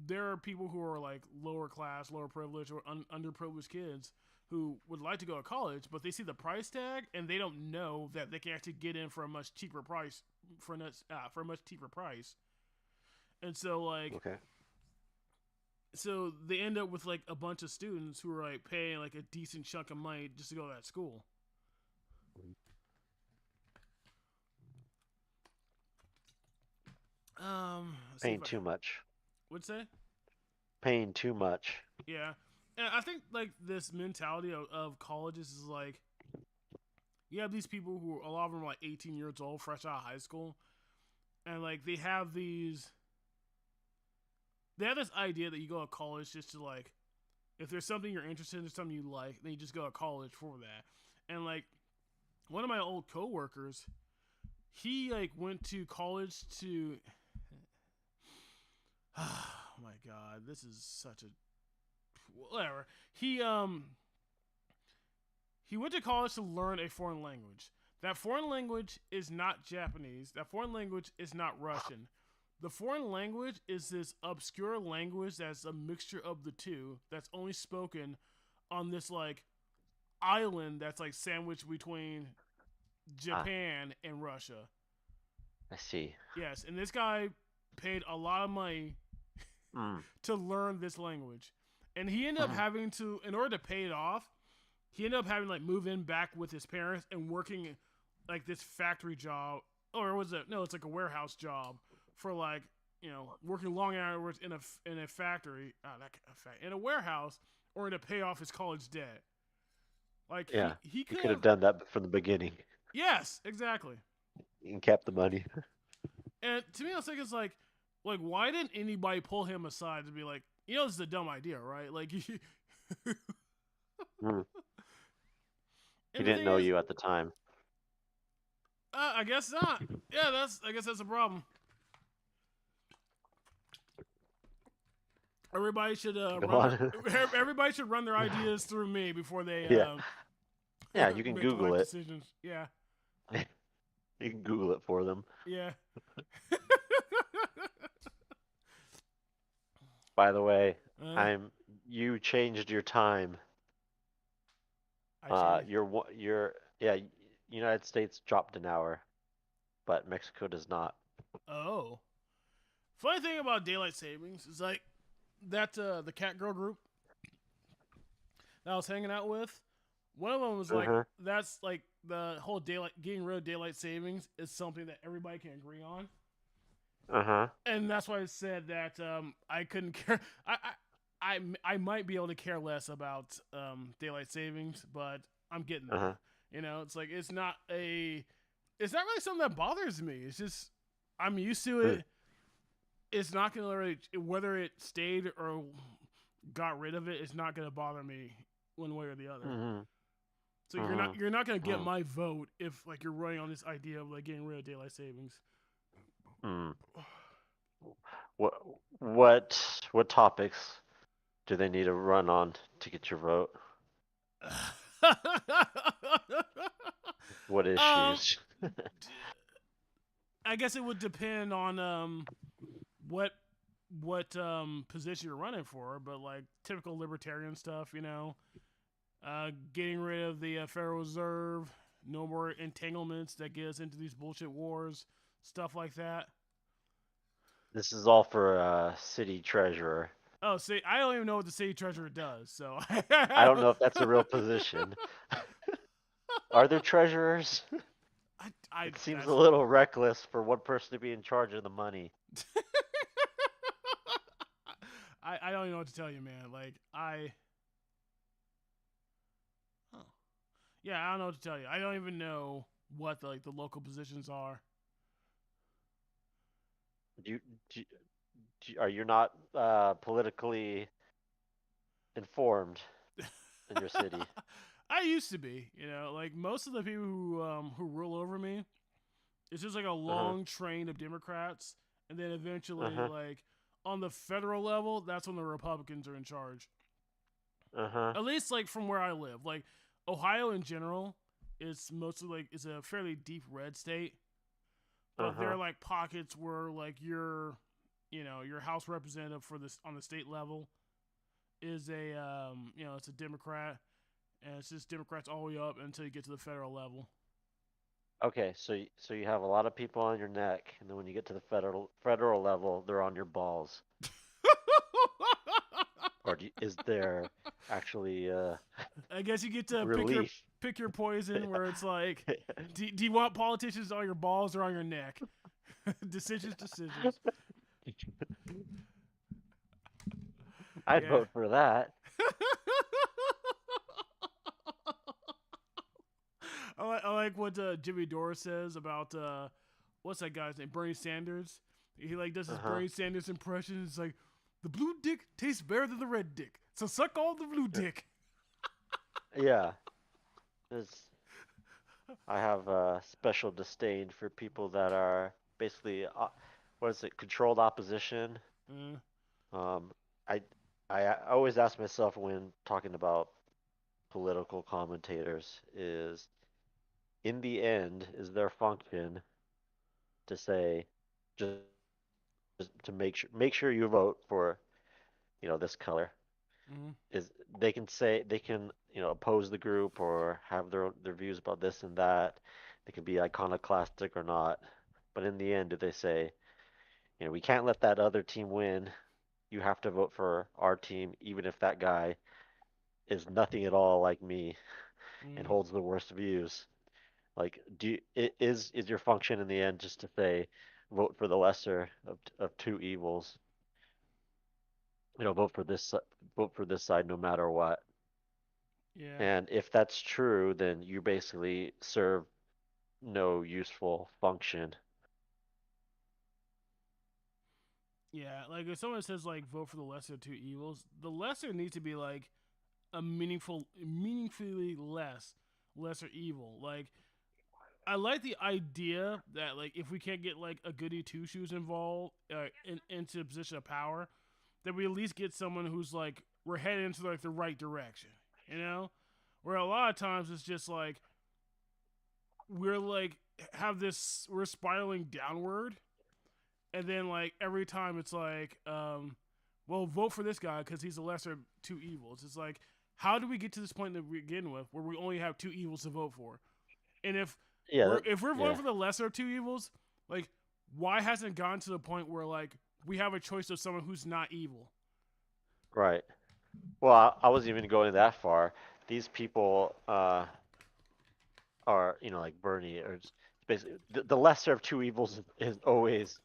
there are people who are like lower class, lower privileged, or underprivileged kids who would like to go to college, but they see the price tag and they don't know that they can actually get in for a much cheaper price for a much cheaper price. And so like Okay. so they end up with like a bunch of students who are like paying like a decent chunk of money just to go to that school. Let's see if Paying I too much. would say. Paying too much. Yeah. And I think like this mentality of colleges is like you have these people who a lot of them are like 18 years old, fresh out of high school, and like they have this idea that you go to college just to like, if there's something you're interested in, or something you like, then you just go to college for that. And like one of my old coworkers, he like went to college to. Oh my god, this is such a whatever. He went to college to learn a foreign language. That foreign language is not Japanese. That foreign language is not Russian. The foreign language is this obscure language that's a mixture of the two, that's only spoken on this like island that's like sandwiched between Ah, Japan and Russia. I see. Yes, and this guy paid a lot of money Mm. to learn this language. And he ended up having to, in order to pay it off, he ended up having to like move in back with his parents and working like this factory job, or was it? No, it's like a warehouse job for like, you know, working long hours in a factory, in a warehouse, or to pay off his college debt. Like Yeah. he You could could have have. done that from the beginning Yes, exactly. and kept the money. And to me, I was thinking, it's like why didn't anybody pull him aside to be like, you know, this is a dumb idea, right? Like, Mm. He and the didn't thing know is, you at the time. I guess not. Yeah, I guess that's a problem. Everybody should Go run on. their everybody should run their ideas through me before they Yeah. Yeah, you can make Google life it. decisions. Yeah, You can Google it for them. yeah. By the way, uh, you changed your time. I changed. Yeah, United States dropped an hour, but Mexico does not. Oh, Funny thing about daylight savings is like that the cat girl group that I was hanging out with. One of them was like, Uh-huh. that's like the whole daylight getting rid of daylight savings is something that everybody can agree on, Uh-huh. and that's why I said that I couldn't care. I might be able to care less about daylight savings, but I'm getting Uh-huh. there. You know, it's like it's not really something that bothers me. It's just I'm used to it. It's not gonna really, whether it stayed or got rid of it. It's not gonna bother me one way or the other. Mm-hmm. So Mm-hmm. you're not gonna get Mm-hmm. my vote if like you're running on this idea of like getting rid of daylight savings. Mm. What what topics do they need to run on to get your vote? What um, issues? I guess it would depend on what position you're running for, but like typical libertarian stuff, you know, getting rid of the Federal Reserve, no more entanglements that get us into these bullshit wars, stuff like that. This is all for city treasurer. Oh, see, I don't even know what the city treasurer does, so I don't know if that's a real position. Are there treasurers? I It seems a that's little reckless for one person to be in charge of the money. I don't even know what to tell you, man. Like oh. Yeah, I don't know what to tell you. I don't even know what the local positions are. Do you, do you, are you not politically informed in your city? I used to be, you know, like most of the people who rule over me, it's just like a Uh-huh. long train of Democrats, and then eventually, Uh-huh. like on the federal level, that's when the Republicans are in charge. Uh-huh. At least like from where I live, like Ohio in general is mostly like is a fairly deep red state, but there Uh-huh. are like pockets where like you know, your House representative for this on the state level is a you know, it's a Democrat, and it's just Democrats all the way up until you get to the federal level. Okay, so so you have a lot of people on your neck, and then when you get to the federal level, they're on your balls. Or is there actually I guess you get to relief? pick your poison. Where it's like, do you want politicians on your balls or on your neck? Decisions. I'd Yeah. vote for that. I like what Jimmy Dore says about what's that guy's name? Bernie Sanders. He like does his Uh-huh. Bernie Sanders impression. It's like the blue dick tastes better than the red dick, so suck all the blue dick. Yeah. There's, I have a special disdain for people that are basically, what is it, controlled opposition. Uh, Um, I, I always ask myself when talking about political commentators is, in the end, is their function to say, just, just to make sure you vote for, this color. mm, Is they can say they can, oppose the group or have their views about this and that. They can be iconoclastic or not. But in the end, do they say, we can't let that other team win. You have to vote for our team, even if that guy is nothing at all like me and mm. holds the worst views. Like, is your function in the end just to say, vote for the lesser of two evils? Vote for this side no matter what. Yeah. And if that's true, then you basically serve no useful function. Yeah, like if someone says like vote for the lesser of two evils, the lesser needs to be like a meaningfully lesser evil. Like I like the idea that like if we can't get like a goody two shoes involved into a position of power, that we at least get someone who's like we're heading into like the right direction. You know, where a lot of times it's just like we're like have this we're spiraling downward, and then like every time it's like well vote for this guy because he's the lesser of two evils. It's like how do we get to this point to begin with where we only have two evils to vote for? And Yeah, if we're voting yeah. for the lesser of two evils, like why hasn't it gone to the point where like we have a choice of someone who's not evil. Right. Well, I wasn't even going that far. These people are, like Bernie, or basically the lesser of two evils is always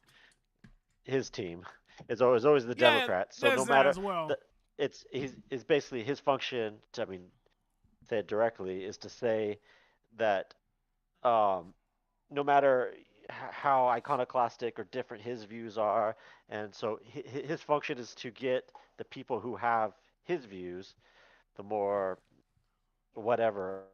his team. It's always the Yeah, Democrats. So there's no that matter as well. the, it's basically his function. I mean, say it directly is to say that um, no matter how iconoclastic or different his views are, and so his function is to get the people who have his views, the more whatever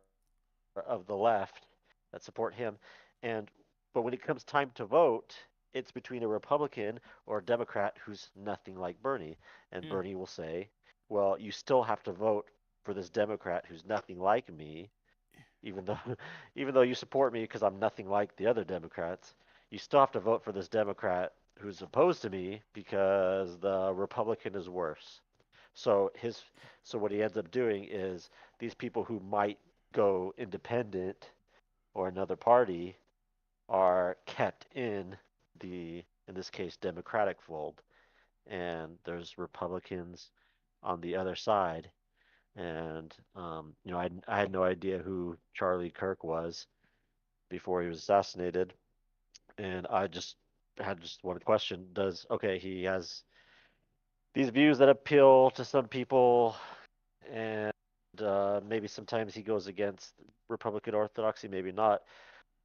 of the left that support him, and but when it comes time to vote, it's between a Republican or a Democrat who's nothing like Bernie, and Yeah. Bernie will say, "Well, you still have to vote for this Democrat who's nothing like me, even though even though you support me because I'm nothing like the other Democrats, you still have to vote for this Democrat who's opposed to me because the Republican is worse." So his so what he ends up doing is these people who might go independent or another party are kept in this case Democratic fold, and there's Republicans on the other side. And I had no idea who Charlie Kirk was before he was assassinated, and I just had just one question: Does okay? He has these views that appeal to some people, and maybe sometimes he goes against Republican orthodoxy, maybe not.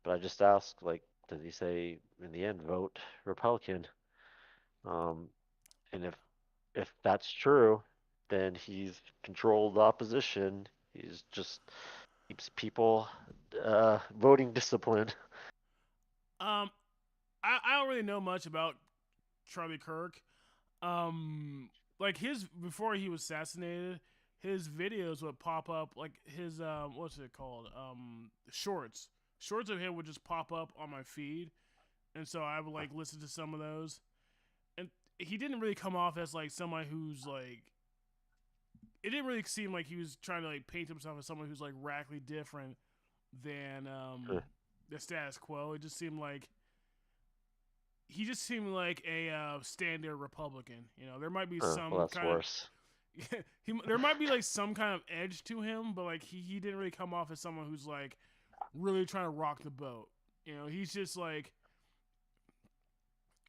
But I just ask, like, does he say in the end vote Republican? Um, and if that's true, then he's controlled opposition. He's just keeps people voting discipline. Um, I don't really know much about Charlie Kirk. Like his before he was assassinated, his videos would pop up like his what's it called shorts. Shorts of him would just pop up on my feed, and so I would like listen to some of those. And he didn't really come off as like somebody who's like. It didn't really seem like he was trying to like paint himself as someone who's like radically different than the status quo. It just seemed like he just seemed like a standard Republican. You know, there might be Well, some that's kind of worse. there might be like some kind of edge to him, but like he didn't really come off as someone who's like really trying to rock the boat. You know, he's just like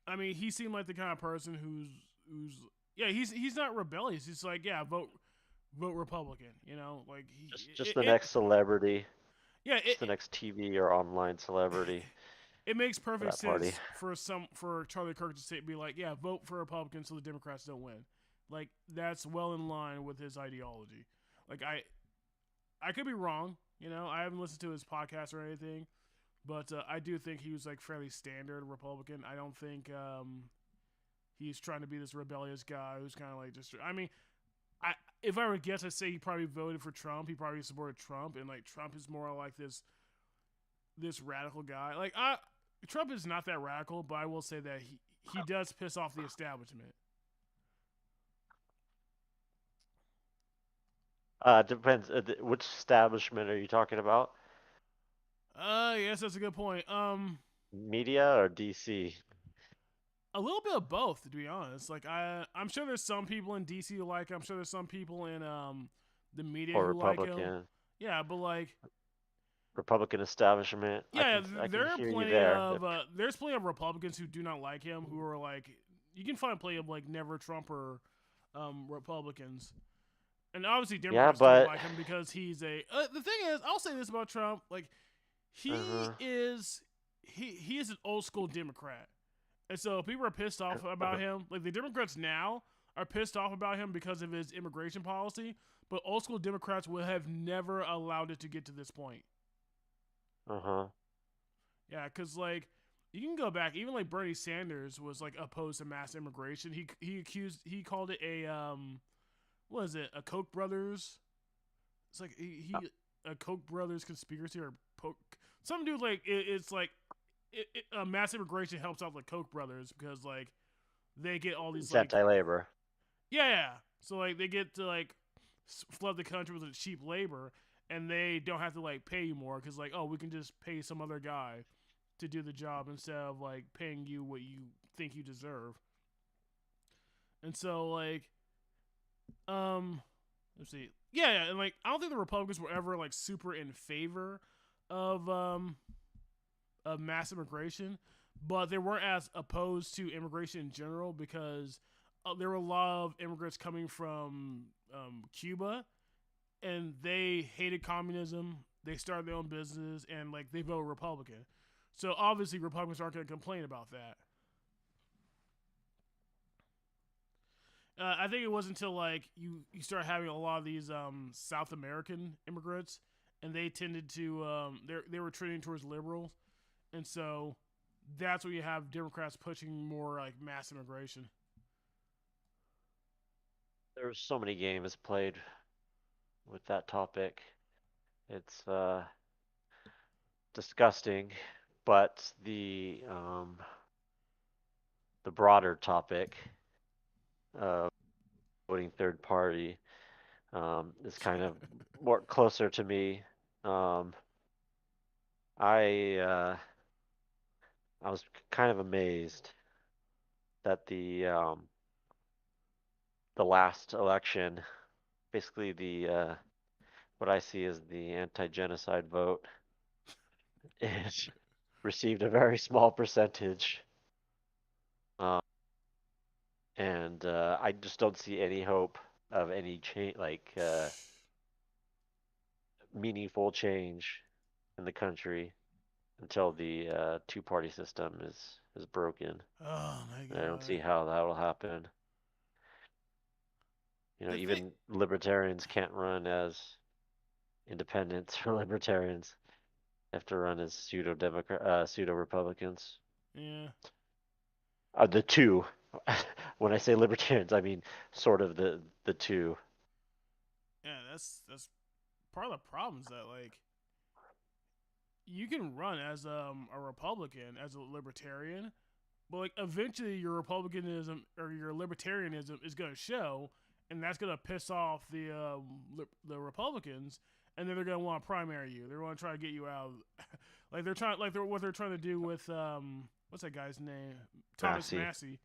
I mean, he seemed like the kind of person who's yeah, he's not rebellious. He's like, yeah, vote Republican, you know? Like Just the next celebrity, yeah, just the next TV or online celebrity it makes for perfect that party. sense for Charlie Kirk to say be like, yeah, vote for Republicans so the Democrats don't win. Like that's well in line with his ideology. Like I could be wrong, you know. I haven't listened to his podcast or anything, but I do think he was like fairly standard Republican. I don't think he's trying to be this rebellious guy who's kind of like just. I mean, I if I were to guess, I'd say he probably voted for Trump. He probably supported Trump, and like Trump is more like this radical guy. Like Trump is not that radical, but I will say that he does piss off the establishment. Depends. Which establishment are you talking about? Yes, that's a good point. Media or DC A little bit of both, to be honest. Like I'm sure there's some people in DC who like him. I'm sure there's some people in the media or who like him. Republican? Yeah, but like Republican establishment. yeah, I can there are hear you plenty there. of there's plenty of Republicans who do not like him who are like you can find plenty of like never Trumper Republicans. And obviously Yeah, Democrats don't but like him because he's a the thing is, I'll say this about Trump, like he uh-huh, is he is an old school Democrat. And so people are pissed off about him. Like the Democrats now are pissed off about him because of his immigration policy, but old school Democrats would have never allowed it to get to this point. uh-huh. Yeah, because like you can go back, even like Bernie Sanders was like opposed to mass immigration. He called it a what is it, a Koch brothers? It's like he a Koch brothers conspiracy or some dude like it's like mass immigration helps out the Koch brothers because like they get all these It's like anti-labor. yeah. So like they get to like flood the country with cheap labor, and they don't have to like pay you more because like oh we can just pay some other guy to do the job instead of like paying you what you think you deserve. And so like um let's see. Yeah, and like I don't think the Republicans were ever like super in favor of mass immigration, but they weren't as opposed to immigration in general because there were a lot of immigrants coming from Cuba, and they hated communism. They started their own business, and like they voted Republican. So obviously, Republicans aren't going to complain about that. I think it was until like you start having a lot of these South American immigrants, and they tended to they were trending towards liberals, and so that's where you have Democrats pushing more like mass immigration. There's so many games played with that topic. It's disgusting, but the broader topic of voting third party is kind of more closer to me. Um, I I was kind of amazed that the last election, basically the what I see as the anti-genocide vote, is received a very small percentage, um, and I just don't see any hope of any change, like meaningful change in the country until the two-party system is broken. Oh my And I don't god. see how that will happen. You know, The thing, even libertarians can't run as independents or libertarians. They have to run as pseudo Republicans. yeah, The two. When I say libertarians, I mean sort of the two. yeah. That's part of the problem is that like you can run as a Republican as a libertarian, but like eventually your Republicanism or your libertarianism is going to show, and that's going to piss off the Republicans, and then they're going to want to primary you. They're going to try to get you out. Like they're trying, like what they're trying to do with what's that guy's name? Thomas Massey. Massey.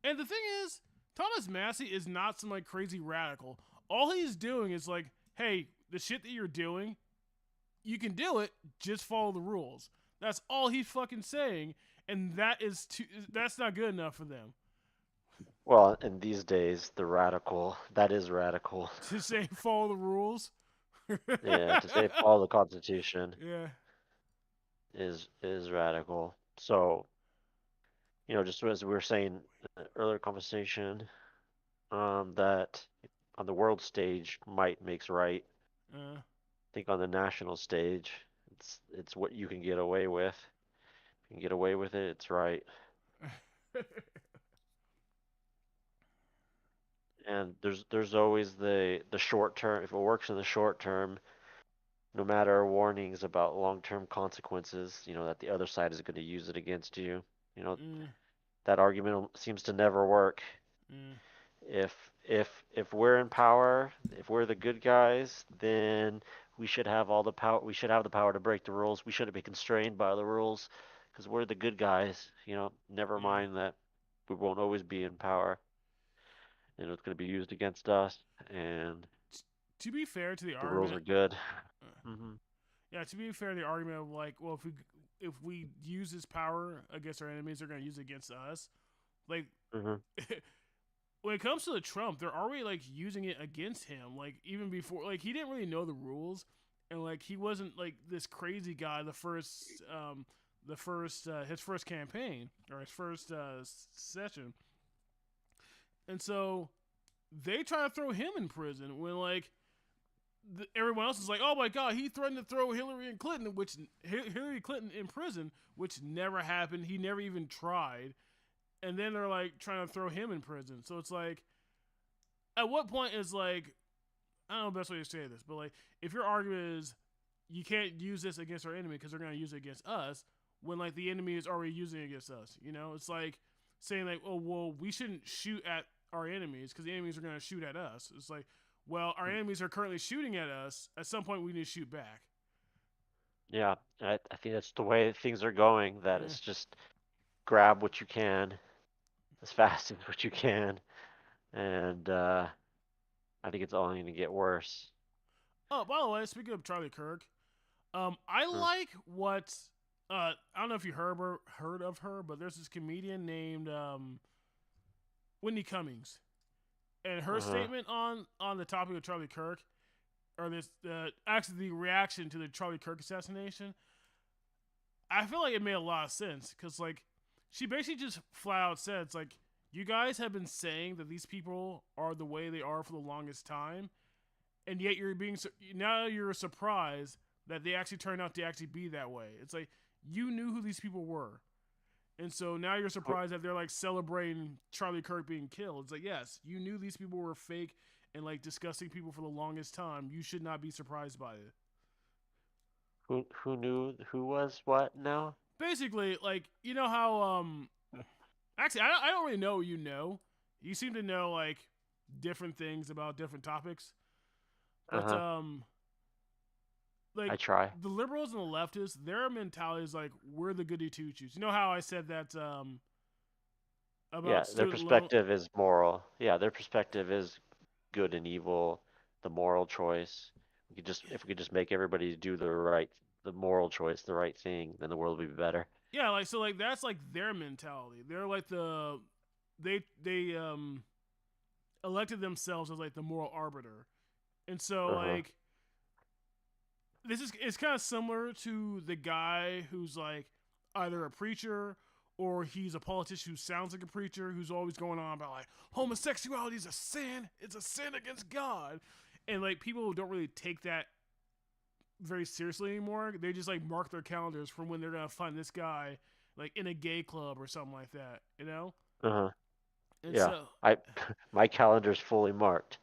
And the thing is, Thomas Massey is not some like crazy radical. All he's doing is like, hey, the shit that you're doing, you can do it, just follow the rules. That's all he's fucking saying, and that's not good enough for them. Well, in these days, the radical, that is radical. To say follow the rules. Yeah, to say follow the Constitution Yeah. is radical. So, just as we were saying in the earlier conversation, that on the world stage, might makes right. Uh, I think on the national stage, it's what you can get away with. If you can get away with it, it's right. And there's always the short term. If it works in the short term, no matter warnings about long-term consequences, that the other side is going to use it against you. You know, mm, that argument seems to never work. mm, If we're in power, if we're the good guys, then we should have all the power. We should have the power to break the rules. We shouldn't be constrained by the rules because we're the good guys. Never yeah. mind that we won't always be in power. It's going to be used against us, and To be fair to the the rules argument, are good. uh, Hmm. yeah. To be fair to the argument of like, well, if we use this power against our enemies, they're gonna use it against us. Like Hmm. when it comes to the Trump, they're already like using it against him. Like even before, like he didn't really know the rules, and like he wasn't like this crazy guy. His first campaign or his first session, and so they try to throw him in prison when like everyone else is like, oh my god, he threatened to throw Hillary Clinton in prison, which never happened. He never even tried, and then they're like trying to throw him in prison. So it's like, at what point is like, I don't know the best way to say this, but like, if your argument is you can't use this against our enemy because they're gonna use it against us, when like the enemy is already using it against us, it's like saying like, oh well, we shouldn't shoot at our enemies because the enemies are gonna shoot at us. It's like, well, our enemies are currently shooting at us. At some point, we need to shoot back. Yeah, I think that's the way things are going. That Yeah, it's just grab what you can as fast as what you can, and I think it's only going to get worse. Oh, by the way, speaking of Charlie Kirk, I Uh like what I don't know if you heard of her, but there's this comedian named Whitney Cummings, and her huh. statement on the topic of Charlie Kirk, or this actually the reaction to the Charlie Kirk assassination, I feel like it made a lot of sense because like she basically just flat out said it's like you guys have been saying that these people are the way they are for the longest time, and yet now you're surprised that they actually turned out to actually be that way. It's like you knew who these people were, and so now you're surprised that they're like celebrating Charlie Kirk being killed. It's like yes, you knew these people were fake and like disgusting people for the longest time. You should not be surprised by it. Who knew who was what now? Basically, like you know how actually I don't really know. You know, you seem to know like different things about different topics, Uh but huh. like I try. the liberals and the leftists, their mentality is like we're the goody two shoes. You know how I said that Yeah, about their student loan? perspective is moral. Yeah, their perspective is good and evil, the moral choice. We could just if we could just make everybody do the moral choice, the right thing, then the world would be better. Yeah, like so, like that's like their mentality. They're like they elected themselves as like the moral arbiter, and so Uh huh. like this is it's kind of similar to the guy who's like either a preacher or he's a politician who sounds like a preacher who's always going on about like homosexuality is a sin, it's a sin against God, and like people don't really take that very seriously anymore. They just like mark their calendars from when they're gonna find this guy like in a gay club or something like that, you know? Uh huh. And Yeah. so I my calendar's fully marked.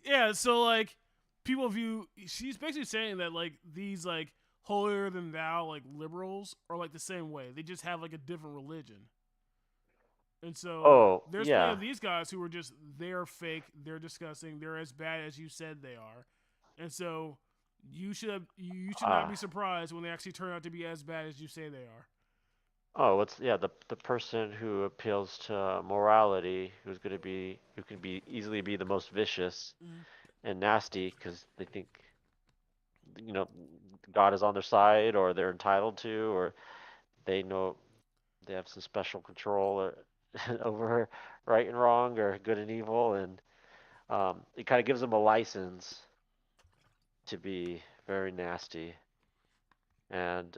yeah, so like people view she's basically saying that like these like holier than thou like liberals are like the same way. They just have like a different religion. And so Oh, there's plenty yeah. of these guys who are just they're fake, they're disgusting, they're as bad as you said they are. And so you should not be Ah. surprised when they actually turn out to be as bad as you say they are. Oh, what's yeah, the person who appeals to morality, who can be easily be the most vicious Mm. and nasty because they think God is on their side or they're entitled to or they know they have some special control over right and wrong or good and evil, and it kind of gives them a license to be very nasty. And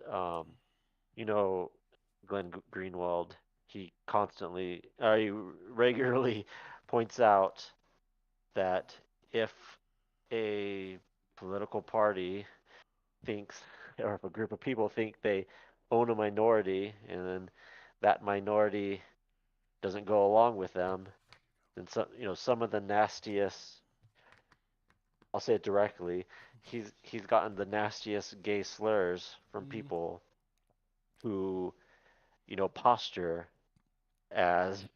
you know, Greenwald, he regularly points out that if a political party thinks, or if a group of people think they own a minority, and then that minority doesn't go along with them, then some of the nastiest, I'll say it directly, he's gotten the nastiest gay slurs from Mm. people who, posture as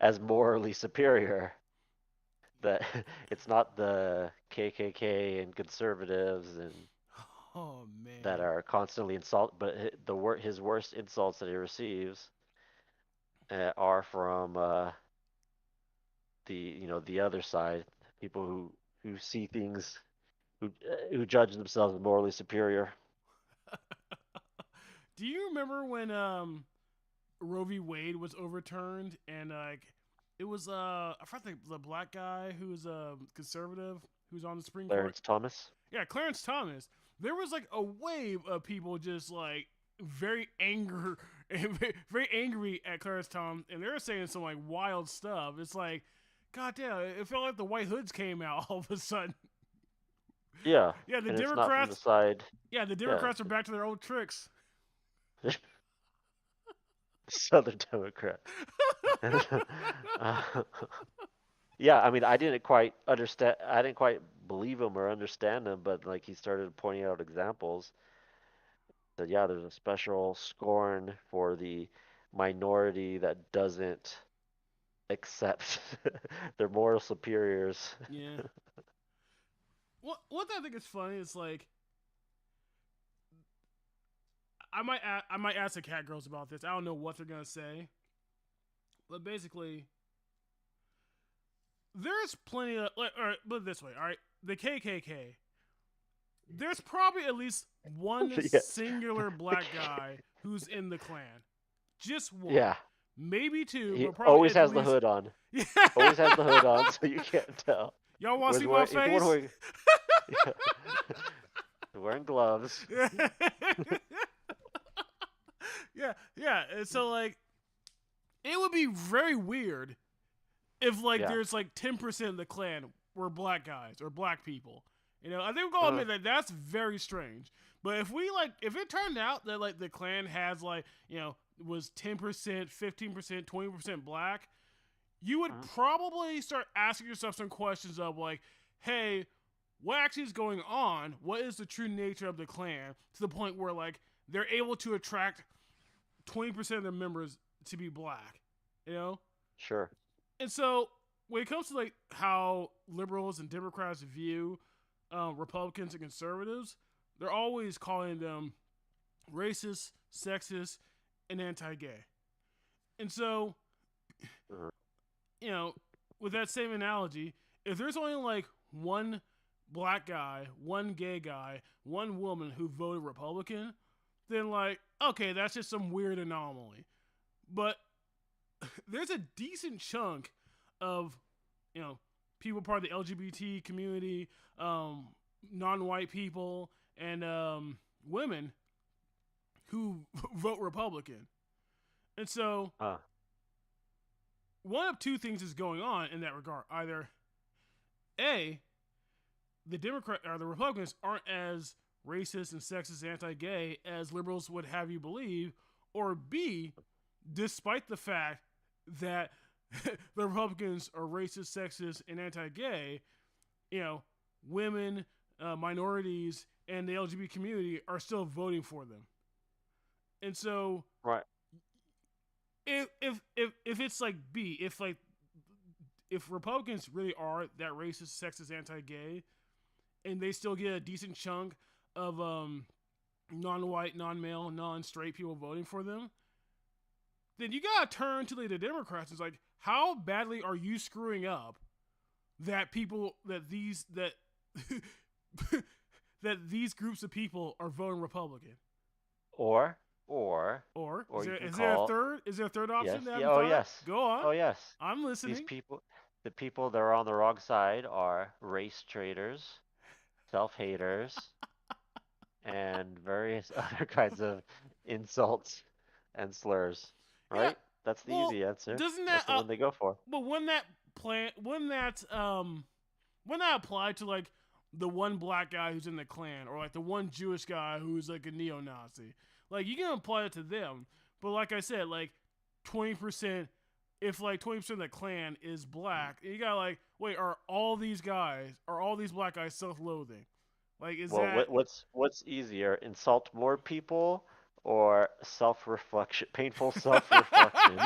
as morally superior. That it's not the KKK and conservatives and Oh that man. are constantly insult, but his worst insults that he receives are from the other side, people who see things who judge themselves as morally superior. Do you remember when Roe v. Wade was overturned and like it was I forgot the black guy who was a conservative who's on the Supreme Court. Clarence Thomas. Yeah, Clarence Thomas. There was like a wave of people just like very anger very angry at Clarence Thomas, and they were saying some like wild stuff. It's like, goddamn, it felt like the White Hoods came out all of a sudden. Yeah, Yeah, the and it's not from the Democrats. side. Yeah, the Yeah, Democrats are back to their old tricks. Southern Democrat. uh, yeah, I mean, I didn't quite understand. I didn't quite believe him or understand him, but like he started pointing out examples that yeah, there's a special scorn for the minority that doesn't accept their moral superiors. Yeah. What I think is funny is like I might ask the cat girls about this. I don't know what they're gonna say, but basically, there's plenty of like. All right, put it this way. All right, the KKK. There's probably at least one Yes. singular black guy who's in the Klan. Just one. Yeah. Maybe two, He but probably always at has the least- hood on. Yeah. Always has the hood on, so you can't tell. Y'all want to see my Whereas face? he's the one wearing- Yeah. Wearing gloves. yeah. And so like, it would be very weird if like Yeah. there's like 10% of the Klan were black guys or black people. You know, I think we're gonna admit that that's very strange. But if it turned out that like the Klan has like, you know, was 10%, 15%, 20% black, you would probably start asking yourself some questions of like, hey, what actually is going on? What is the true nature of the Klan? To the point where like they're able to attract 20% of their members to be black, you know? Sure. And so when it comes to like how liberals and Democrats view Republicans and conservatives, they're always calling them racist, sexist, and anti-gay. And so, you know, with that same analogy, if there's only like one black guy, one gay guy, one woman who voted Republican, then like, okay, that's just some weird anomaly. But there's a decent chunk of, you know, people part of the LGBT community, non-white people, and women who vote Republican. And so one of two things is going on in that regard. Either A, the Republicans aren't as racist and sexist and anti-gay as liberals would have you believe, or B, despite the fact that the Republicans are racist, sexist, and anti-gay, you know, women, minorities, and the LGBT community are still voting for them. And so, right. If it's like B, if Republicans really are that racist, sexist, anti-gay, and they still get a decent chunk of non-white, non-male, non-straight people voting for them, then you gotta turn to the Democrats and it's like, how badly are you screwing up that these groups of people are voting Republican? Or Is there a third option? Yes. Oh yes. Go on. Oh yes. I'm listening. The people that are on the wrong side are race traitors, self-haters, and various other kinds of insults and slurs. Right? Yeah. That's the Well, easy answer. doesn't That's that the one they go for. But wouldn't that apply to like the one black guy who's in the Klan, or like the one Jewish guy who's like a neo-Nazi? Like, you can apply it to them, but like I said, like 20%, if like 20% of the Klan is black, you gotta like, wait, are all these black guys self-loathing? Like, what's easier, insult more people or painful self-reflection?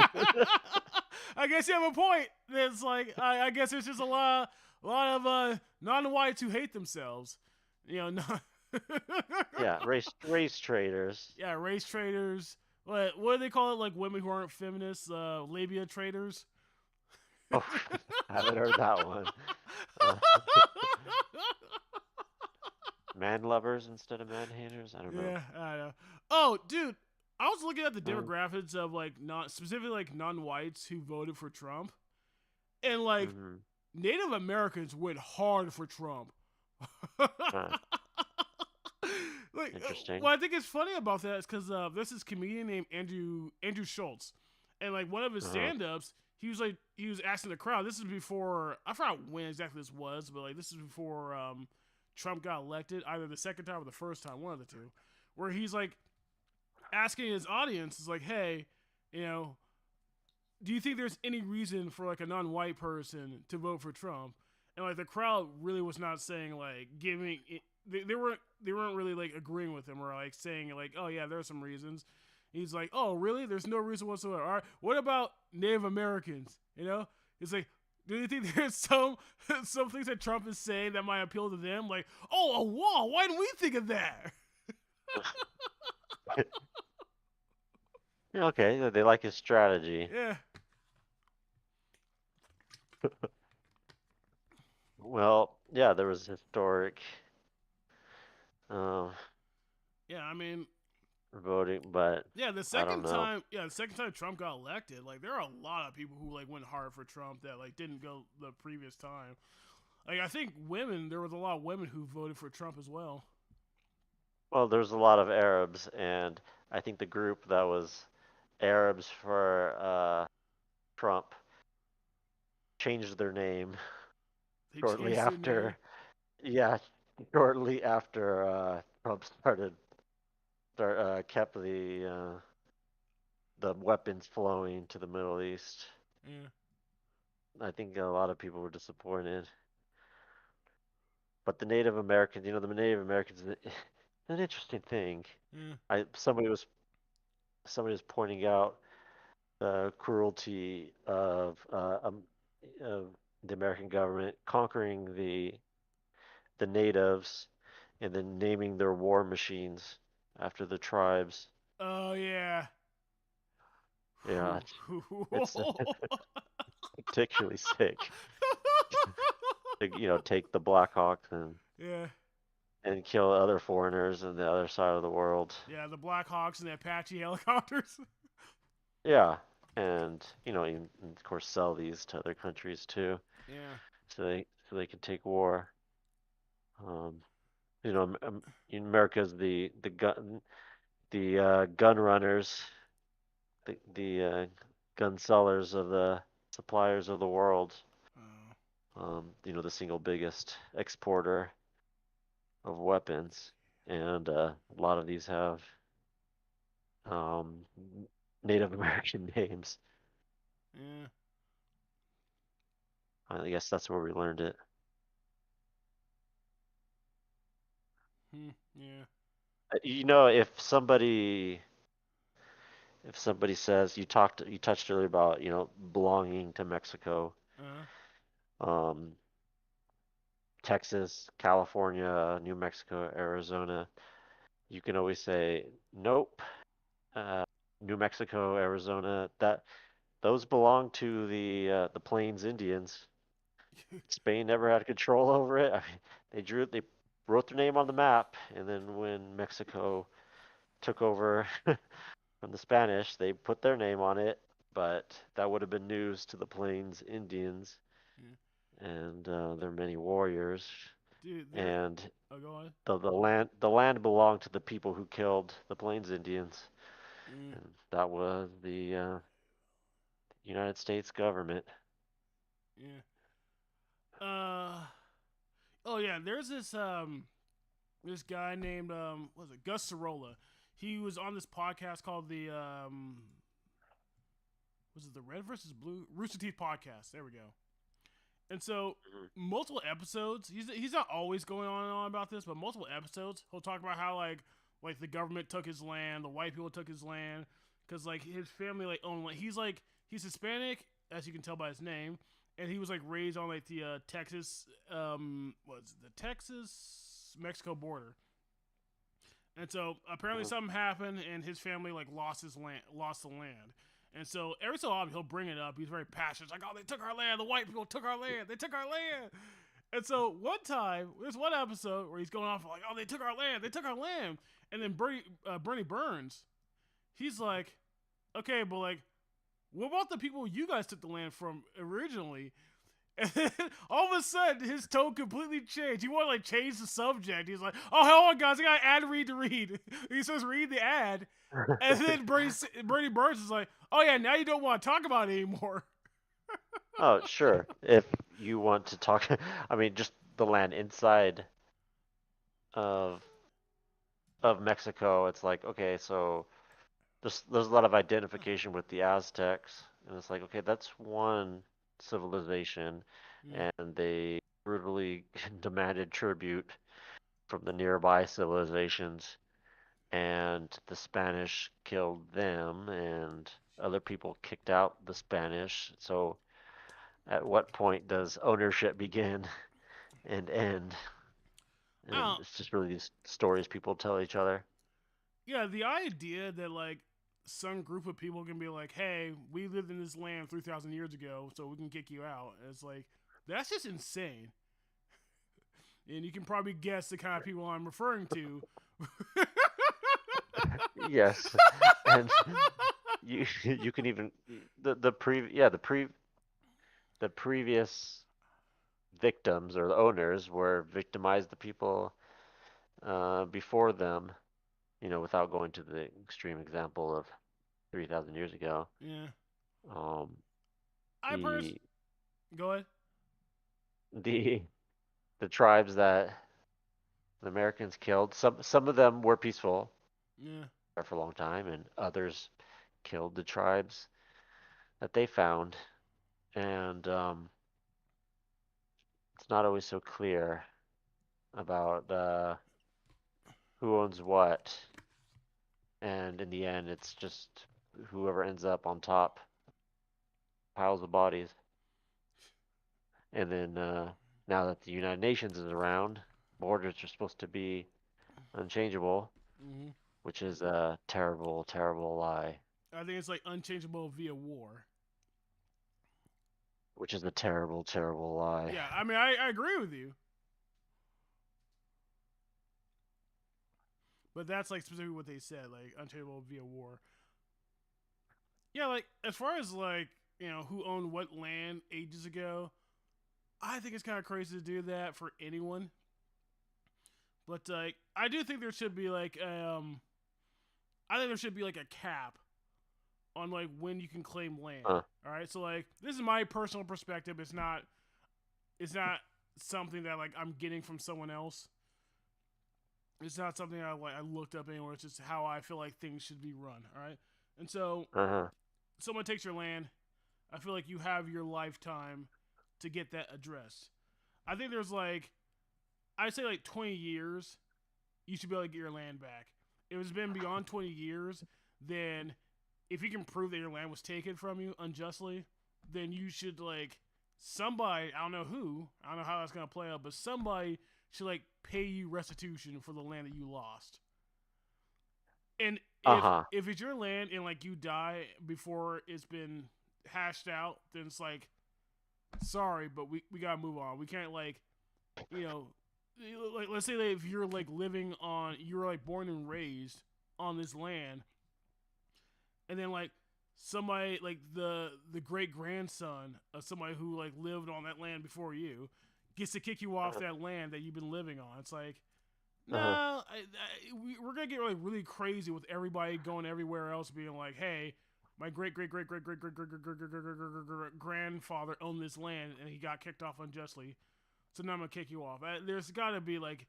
I guess you have a point. It's like, I guess there's just a lot of non-whites who hate themselves. You know, Yeah, race traitors. Yeah, race traders. What do they call it? Like women who aren't feminists, labia traders. Oh, I haven't heard that one. Man lovers instead of man haters. I don't know. Yeah, I know. Oh, dude, I was looking at the demographics of like specifically like non-whites who voted for Trump, and like Native Americans went hard for Trump. Like, interesting. What I think is funny about that is because there's this comedian named Andrew Schultz, and like one of his stand-ups, he was asking the crowd. This is before, I forgot when exactly this was, but like this is before Trump got elected, either the second time or the first time, one of the two, where he's like asking his audience, is like, hey, you know, do you think there's any reason for like a non-white person to vote for Trump? And like the crowd really was not saying like giving it. They weren't really like agreeing with him or like saying like, oh yeah, there are some reasons. He's like, oh really? There's no reason whatsoever. All right, what about Native Americans? You know, it's like, do you think there's some things that Trump is saying that might appeal to them? Like, oh, a wall. Why didn't we think of that? Yeah, okay, they like his strategy. Yeah. Well, yeah, there was historic uh, Yeah, I mean, voting, but yeah, I don't know. the second time Trump got elected, like there are a lot of people who like went hard for Trump that like didn't go the previous time. Like I think women, there was a lot of women who voted for Trump as well. Well, there's a lot of Arabs, and I think the group that was Arabs for Trump changed their name They shortly changed their name. after. Yeah, shortly after Trump kept the weapons flowing to the Middle East. Yeah, I think a lot of people were disappointed. But the Native Americans, the Native Americans, an interesting thing. yeah. I somebody was pointing out the cruelty of the American government conquering the natives and then naming their war machines after the tribes. Oh yeah. Yeah, it's particularly sick. Take the Blackhawks yeah, and kill other foreigners on the other side of the world. yeah. The Blackhawks and the Apache helicopters. Yeah, and of course sell these to other countries too, yeah. so they can take war. Um, America's the gun runners, the gun sellers of the suppliers of the world. Oh, The single biggest exporter of weapons, and a lot of these have um, Native American names. yeah. I guess that's where we learned it. Hmm, yeah. If somebody says you touched earlier about belonging to Mexico, Uh, um, Texas, California, New Mexico, Arizona, you can always say nope. Uh, New Mexico, Arizona, that those belong to the Plains Indians. Spain never had control over it. I mean, they wrote their name on the map, and then when Mexico took over from the Spanish, they put their name on it, but that would have been news to the Plains Indians yeah. and their many warriors. Dude, there. And Oh, go on. the land belonged to the people who killed the Plains Indians, Mm, and that was the United States government. yeah. Oh yeah. There's this guy named what was it, Gus Sorolla. He was on this podcast called the was it the Red versus Blue Rooster Teeth podcast? There we go. And so Mhm. multiple episodes. He's not always going on and on about this, but multiple episodes he'll talk about how like the government took his land, the white people took his land, because like his family like owned land. He's Hispanic, as you can tell by his name, and he was like raised on like the Texas was the Texas Mexico border. And so apparently Mhm. something happened, and his family like lost the land. And so every so often he'll bring it up. He's very passionate. It's like, oh, they took our land. The white people took our land. They took our land. And so one time, there's one episode where he's going off like, oh, they took our land. They took our land. And then Bernie Burns, he's like, okay, but like, what about the people you guys took the land from originally? And then all of a sudden, his tone completely changed. He wanted to like change the subject. He's like, "Oh, hold on, guys, I got an ad read to read." He says, "Read the ad," and then Bernie Burns is like, "Oh yeah, now you don't want to talk about it anymore." Oh, sure. If you want to talk, I mean, just the land inside of Mexico, it's like, okay, so there's a lot of identification with the Aztecs, and it's like, okay, that's one civilization, Mm, and they brutally demanded tribute from the nearby civilizations, and the Spanish killed them, and other people kicked out the Spanish. So, at what point does ownership begin and end? I And don't. it's just really these stories people tell each other. yeah, the idea that like some group of people can be like, "Hey, we lived in this land 3,000 years ago, so we can kick you out." And it's like that's just insane. And you can probably guess the kind of people I'm referring to. Yes, and you can even the pre yeah the previous victims or the owners were victimized the people before them, without going to the extreme example of 3,000 years ago. Yeah, Um, I pers. the Go ahead. the the tribes that the Americans killed, some of them were peaceful Yeah, for a long time, and others killed the tribes that they found, and it's not always so clear about who owns what, and in the end, it's just whoever ends up on top piles of bodies. And then now that the United Nations is around, borders are supposed to be unchangeable, hmm which is a terrible, terrible lie, I think it's like unchangeable via war. which is a terrible, terrible lie. Yeah, I mean, I agree with you, but that's like specifically what they said, like unchangeable via war. Yeah, like as far as like who owned what land ages ago, I think it's kind of crazy to do that for anyone. But like, I do think there should be like I think there should be like a cap on like when you can claim land. Huh. All right, so like this is my personal perspective. It's not something that like I'm getting from someone else. It's not something I looked up anywhere. It's just how I feel like things should be run. All right, and so Uh-huh. someone takes your land. I feel like you have your lifetime to get that addressed. I think there's like I'd say like 20 years, you should be able to get your land back. If it's been beyond 20 years, then if you can prove that your land was taken from you unjustly, then you should like somebody, I don't know who, I don't know how that's gonna play out, but somebody should like pay you restitution for the land that you lost. And if Uh-huh. if it's your land and like you die before it's been hashed out, then it's like sorry, but we gotta move on. We can't like you know like let's say that if you're like living on you're like born and raised on this land and then like somebody like the great grandson of somebody who like lived on that land before you gets to kick you off Uh-huh. that land that you've been living on. It's like no, Uh-huh. we're gonna get like really crazy with everybody going everywhere else, being like, "Hey, my great great great great great great great great great great great grandfather owned this land and he got kicked off unjustly, so now I'm gonna kick you off." There's got to be like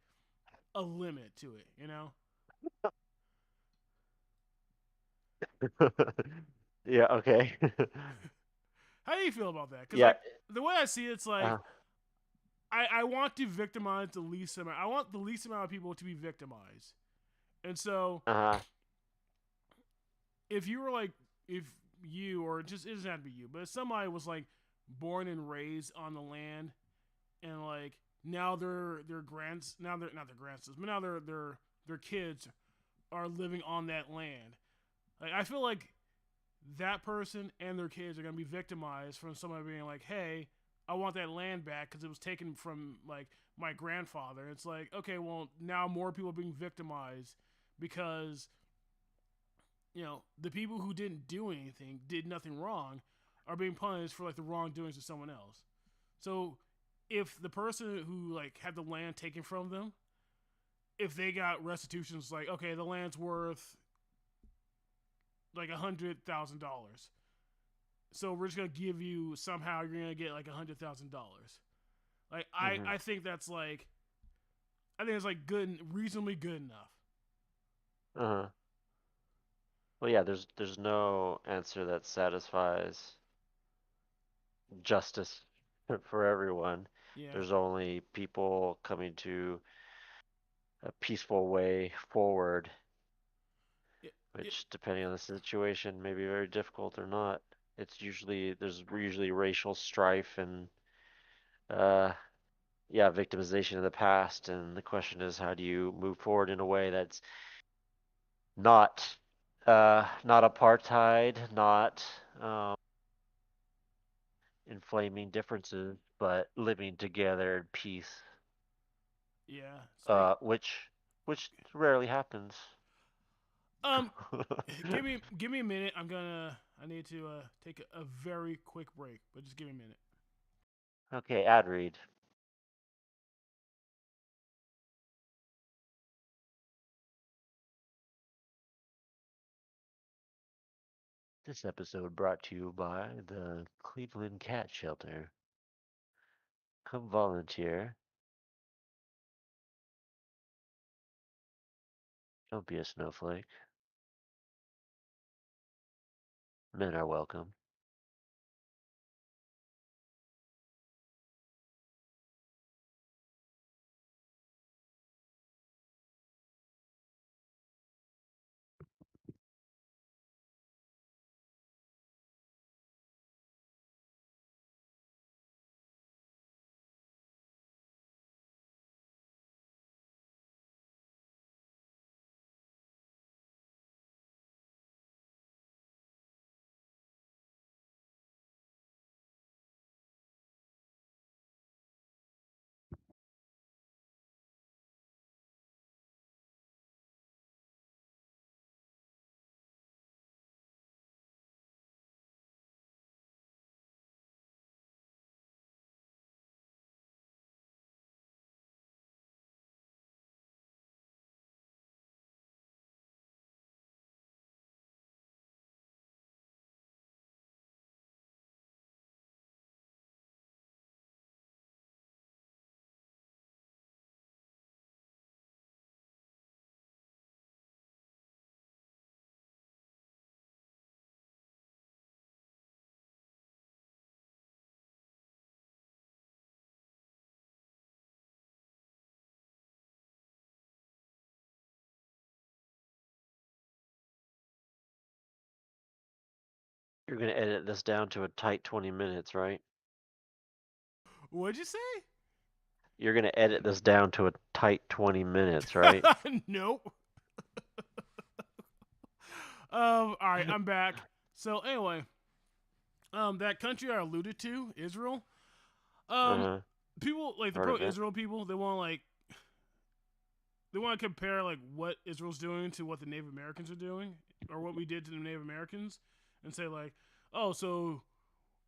a limit to it, you know? Yeah, okay. How do you feel about that? Because Yeah. like the way I see it, it's like Uh, I want to victimize the least amount. I want the least amount of people to be victimized, and so uh-huh. if you were like if you or just it doesn't have to be you, but if somebody was like born and raised on the land and like now their grands now they're not their grandsons, but now their kids are living on that land. Like I feel like that person and their kids are gonna be victimized from somebody being like, "Hey, I want that land back because it was taken from like my grandfather." It's like, okay, well now more people are being victimized because the people who didn't do anything, did nothing wrong, are being punished for like the wrongdoings of someone else. So if the person who like had the land taken from them, if they got restitution, it's like okay, the land's worth like $100,000. So we're just gonna give you somehow you're gonna get like $100,000. Like Hmm. I think that's like I think it's like good, reasonably good enough. Uh-huh. Well, yeah, there's no answer that satisfies justice for everyone. Yeah. There's only people coming to a peaceful way forward, It, it, which, depending on the situation, may be very difficult or not. There's usually racial strife and uh yeah, victimization in the past, and the question is how do you move forward in a way that's not not apartheid, not um, inflaming differences, but living together in peace, Yeah. Speak. which rarely happens. Um, give me a minute. I need to take a very quick break, but just give me a minute. Okay, ad read. This episode brought to you by the Cleveland Cat Shelter. Come volunteer. Don't be a snowflake. Men are welcome. You're gonna edit this down to a tight 20 minutes, right? What'd you say? You're gonna edit this down to a tight 20 minutes, right? Nope. All right, I'm back. So anyway, that country I alluded to, Israel. Um, Uh-huh. people like the Heard of it. pro-Israel people. They want to compare like what Israel's doing to what the Native Americans are doing, or what we did to the Native Americans, and say like, oh, so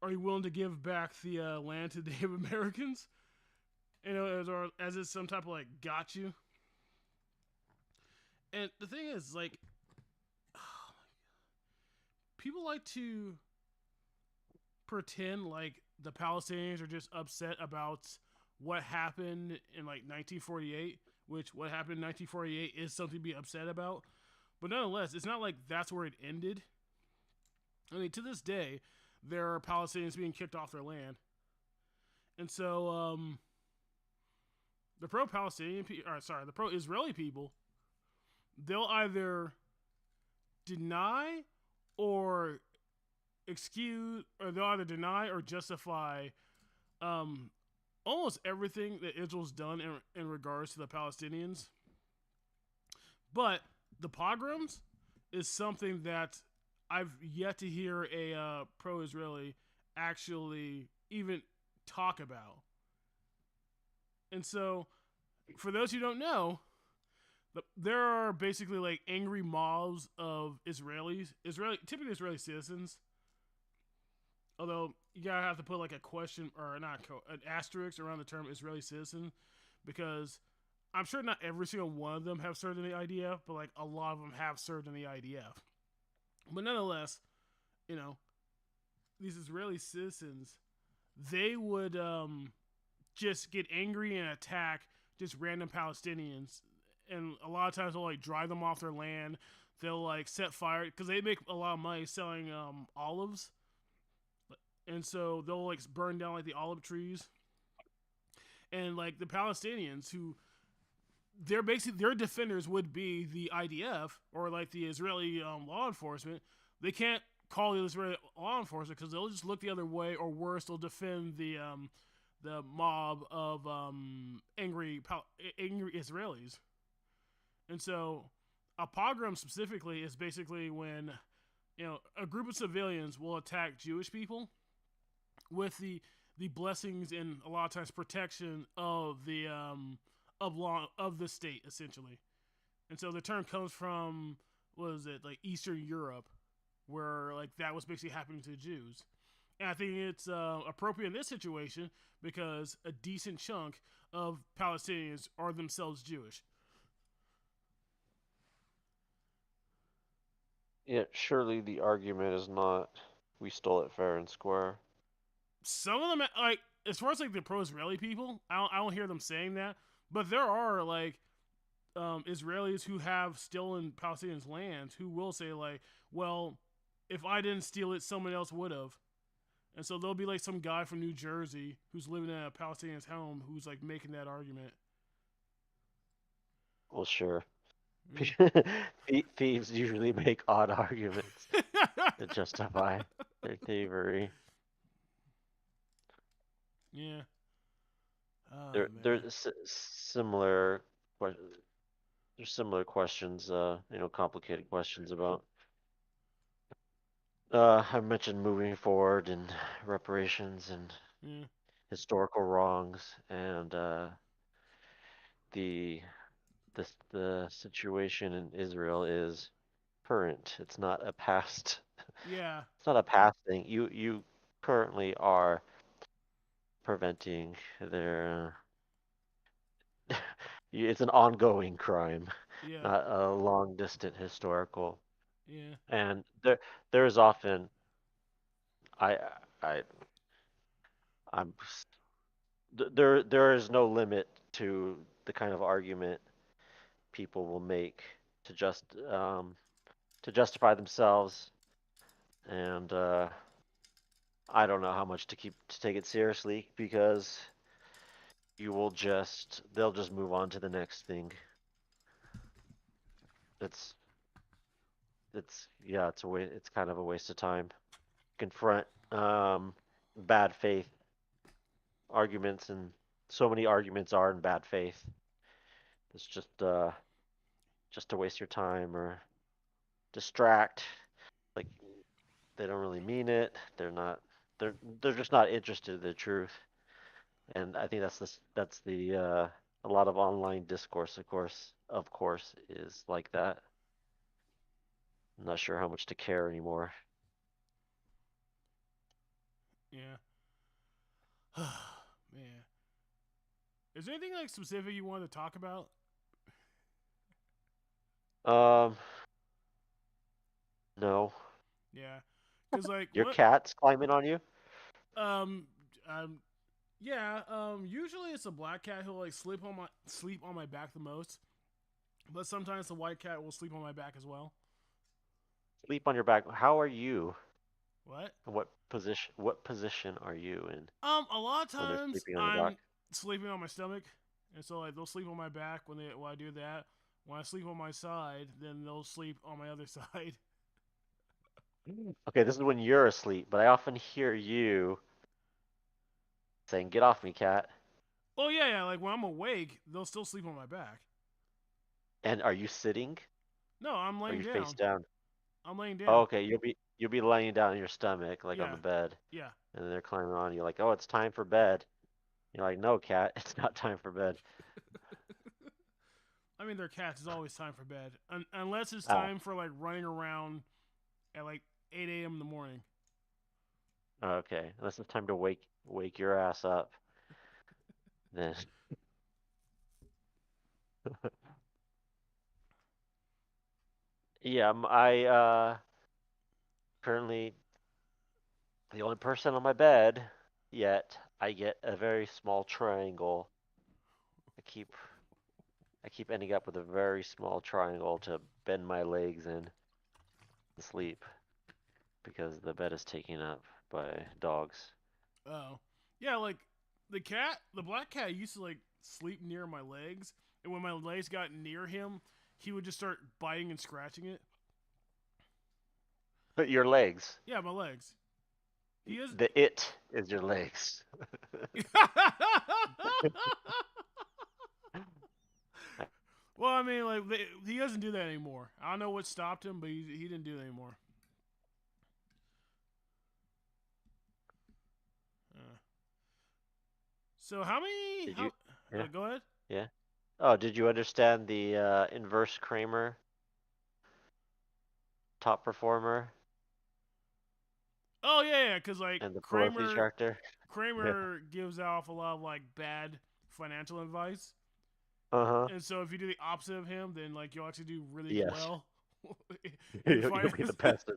are you willing to give back the land to the Native Americans? You know, as it's some type of like got you. And the thing is, like, people like to pretend like the Palestinians are just upset about what happened in like 1948, which what happened in 1948 is something to be upset about. But nonetheless, it's not like that's where it ended. I mean, to this day, there are Palestinians being kicked off their land, and so the pro-Palestinian, or sorry, the pro-Israeli people, they'll either deny or excuse, or they'll either deny or justify um, almost everything that Israel's done in regards to the Palestinians. But the pogroms is something that I've yet to hear a pro-Israeli actually even talk about. And so, for those who don't know, there are basically like angry mobs of typically Israeli citizens. Although you gotta have to put like a question or not an asterisk around the term Israeli citizen, because I'm sure not every single one of them have served in the IDF, but like a lot of them have served in the IDF. But nonetheless, you know, these Israeli citizens, they would just get angry and attack just random Palestinians, and a lot of times they'll like drive them off their land. They'll like set fire because they make a lot of money selling olives, and so they'll like burn down like the olive trees. And like the Palestinians, who they're basically their defenders would be the IDF or like the Israeli law enforcement. They can't call the Israeli law enforcement because they'll just look the other way, or worse, they'll defend the mob of angry Israelis. And so a pogrom specifically is basically when a group of civilians will attack Jewish people with the blessings and a lot of times protection of the of law of the state essentially. And so the term comes from, what is it, like Eastern Europe, where like that was basically happening to the Jews. And I think it's appropriate in this situation because a decent chunk of Palestinians are themselves Jewish. Yeah, surely the argument is not we stole it fair and square. Some of them, like as far as like the pro-Israeli people, I don't hear them saying that, but there are like Israelis who have stolen Palestinians' lands who will say like, well, if I didn't steal it, someone else would have. And so there'll be like some guy from New Jersey who's living in a Palestinian's home who's like making that argument. Well, sure. Mm. Thieves usually make odd arguments to justify their thievery. Yeah. Oh There, man. there's similar, there's similar questions, complicated questions about. I mentioned moving forward and reparations and Yeah. historical wrongs and the the situation in Israel is current. It's not a past. Yeah. It's not a past thing. You currently are preventing their. It's an ongoing crime, Yeah. not a long distant historical. Yeah. And there is often I I I'm there is no limit to the kind of argument people will make to to justify themselves, and I don't know how much to take it seriously because they'll just move on to the next thing. It's it's kind of a waste of time. Confront bad faith arguments, and so many arguments are in bad faith. It's just to waste your time or distract. Like they don't really mean it. They're just not interested in the truth. And I think that's the a lot of online discourse, of course, is like that. I'm not sure how much to care anymore. Yeah. Man. Is there anything like specific you wanted to talk about? Um, no. Yeah. Cause like Your what cat's climbing on you? um um yeah, usually it's a black cat who'll like sleep on my back the most. But sometimes the white cat will sleep on my back as well. Sleep on your back. How are you? What? What position are you in A lot of when they're times sleeping on your back? I'm sleeping on my stomach, and so like they'll sleep on my back when I do that. When I sleep on my side, then they'll sleep on my other side. Okay, this is when you're asleep, but I often hear you saying, "Get off me, cat." Oh yeah, like when I'm awake, they'll still sleep on my back. And are you sitting? No, I'm Or are laying you face down. down? I'm laying Oh, down. okay, you'll be laying down on your stomach, like on the Yeah, bed, yeah. and then they're climbing on you, like, "Oh, it's time for bed." You're like, "No, cat, it's not time for bed." I mean, they're cats. It's always time for bed, unless it's Ah, time for like running around at like 8 a.m. in the morning. okay. Unless it's time to wake your ass up, then yeah, I currently the only person on my bed, yet I get a very small triangle. I keep I keep ending up with a very small triangle to bend my legs in and sleep because the bed is taken up by dogs. Oh, yeah. Like the black cat used to like sleep near my legs, and when my legs got near him, he would just start biting and scratching it. But your legs. Yeah, my legs. He is. The it is your legs. Well, I mean, like he doesn't do that anymore. I don't know what stopped him, but he didn't do that anymore. Uh, so how many? Did you? Yeah. Go ahead. Yeah. Oh, did you understand the inverse Kramer top performer Oh yeah, because like and the Pelosi Kramer tractor? Yeah. Kramer gives off a lot of like bad financial advice, Uh-huh. and so if you do the opposite of him, then like you'll actually do really Yes. well in You'll be finance. the best.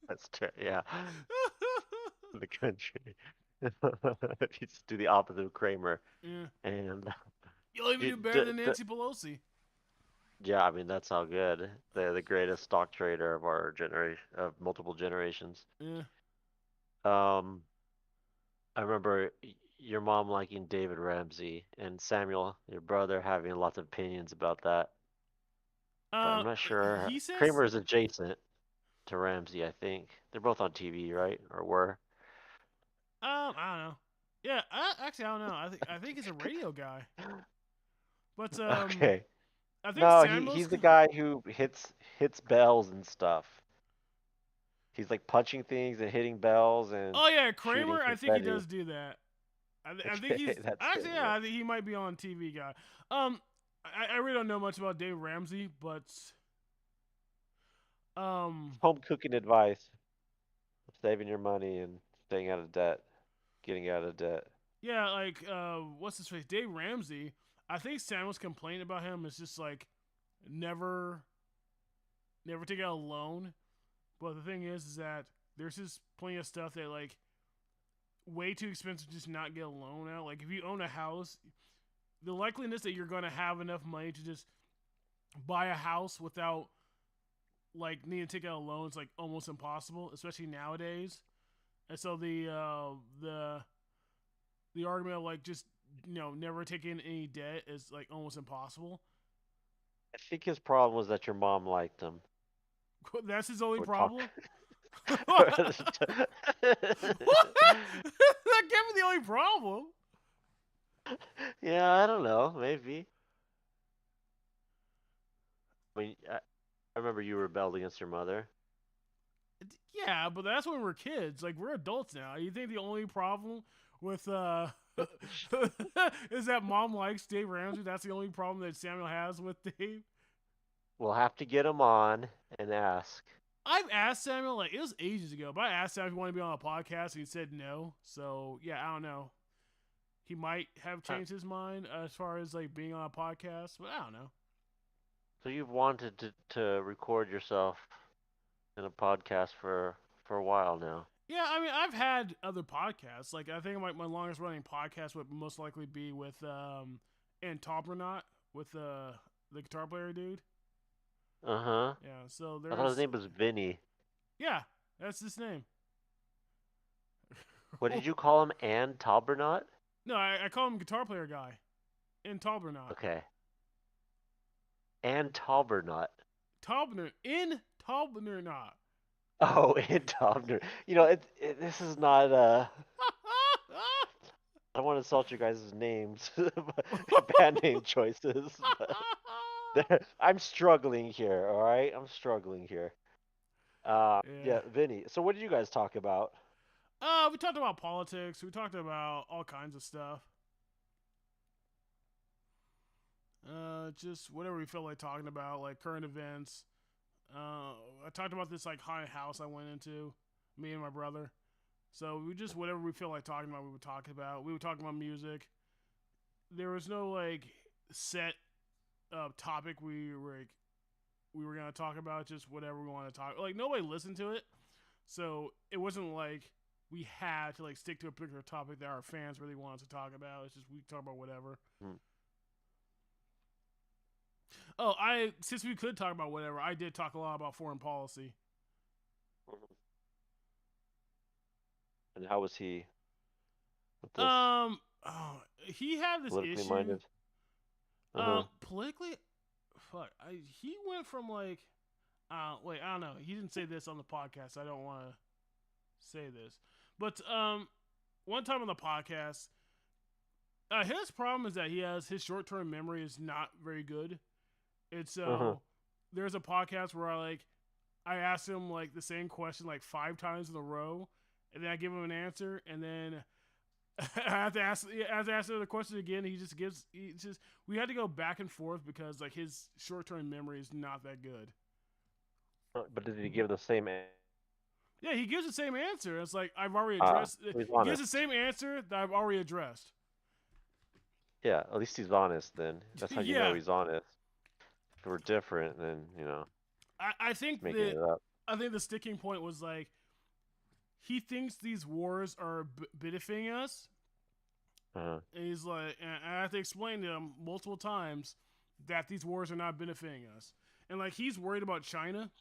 That's true. Yeah. In the country. If you just do the opposite of Kramer, Yeah, and you'll even do better than Nancy Pelosi. yeah, I mean that's all good. The greatest stock trader of our generation, of multiple generations. Yeah. Um, I remember your mom liking David Ramsey and Samuel, your brother, having lots of opinions about that. But Uh, I'm not sure. he says. Kramer is adjacent to Ramsey, I think. They're both on TV, right? Or were? I don't know. Yeah, actually, I don't know. I think he's a radio guy, but Okay. I think No, Samuel's. he's the guy who hits bells and stuff. He's like punching things and hitting bells and Oh yeah, shooting Kramer. I think he confetti. does do that. I think Okay, he's that's actually him. yeah. Yeah. I think he might be on TV guy. I really don't know much about Dave Ramsey, but um, Home cooking advice: saving your money and staying out of debt, getting out of debt. yeah, like what's his face? Dave Ramsey. I think Samuel's complaint about him is just like never, never take out a loan. But the thing is that there's just plenty of stuff that like way too expensive to just not get a loan out. Like if you own a house, the likeliness that you're gonna have enough money to just buy a house without like needing to take out a loan is like almost impossible, especially nowadays. And so the argument of like just never taking any debt is like almost impossible. I think his problem was that your mom liked him. That's his only Or talk. problem. What? That can't be the only problem. Yeah, I don't know. Maybe. I mean, I remember you rebelled against your mother. Yeah, but that's when we're kids. Like we're adults now. You think the only problem with is that mom likes Dave Ramsey? That's the only problem that Samuel has with Dave. We'll have to get him on and ask. I've asked Samuel, like it was ages ago, but I asked Samuel if he wanted to be on a podcast, and he said no. So yeah, I don't know. He might have Huh. changed his mind as far as like being on a podcast, but I don't know. So you've wanted to record yourself in a podcast for a while now. Yeah, I mean, I've had other podcasts. Like I think my longest running podcast would most likely be with and Tobernaut with the guitar player dude. Uh-huh. Yeah, so I thought his there's name was Vinny. yeah, that's his name. What did you call him? Ann Talbernaut? No, I call him guitar player guy in Tobernaut. Okay. Ann Talbernaut. Tobner in Tobernaut. Oh, Ann Talbernaut. This is not I don't want to insult you guys' names, band name choices. But I'm struggling here, all right? I'm struggling here. Yeah. Yeah, Vinny. So what did you guys talk about? We talked about politics. We talked about all kinds of stuff. Just whatever we felt like talking about, like current events. I talked about this like haunted house I went into, me and my brother. So we just whatever we feel like talking about, we would talk about. We would talk about music. There was no like set topic we were gonna talk about. Just whatever we want to talk. Like nobody listened to it, so it wasn't like we had to like stick to a particular topic that our fans really wanted to talk about. It's just we talk about whatever. Hmm. Oh, I since we could talk about whatever, I did talk a lot about foreign policy. And how was he with this Oh, he had this politically issue. minded? Uh-huh. Politically, fuck, he went from like, wait, I don't know. He didn't say this on the podcast. I don't want to say this, but one time on the podcast, his problem is that his short term memory is not very good, And Uh-huh. so there's a podcast where I asked him like the same question like 5 times in a row, and then I give him an answer, and then I have to ask him the question again. He just we had to go back and forth because like his short term memory is not that good. But did he give the same? Yeah, he gives the same answer. It's like I've already addressed. So he's He gives the honest. same answer that I've already addressed. Yeah, at least he's honest then. That's how you know Yeah, he's honest. If we're different, then I he's think making that it up. I think the sticking point was like he thinks these wars are benefiting us. Uh-huh. And he's like, and I have to explain to him multiple times that these wars are not benefiting us. And like he's worried about China,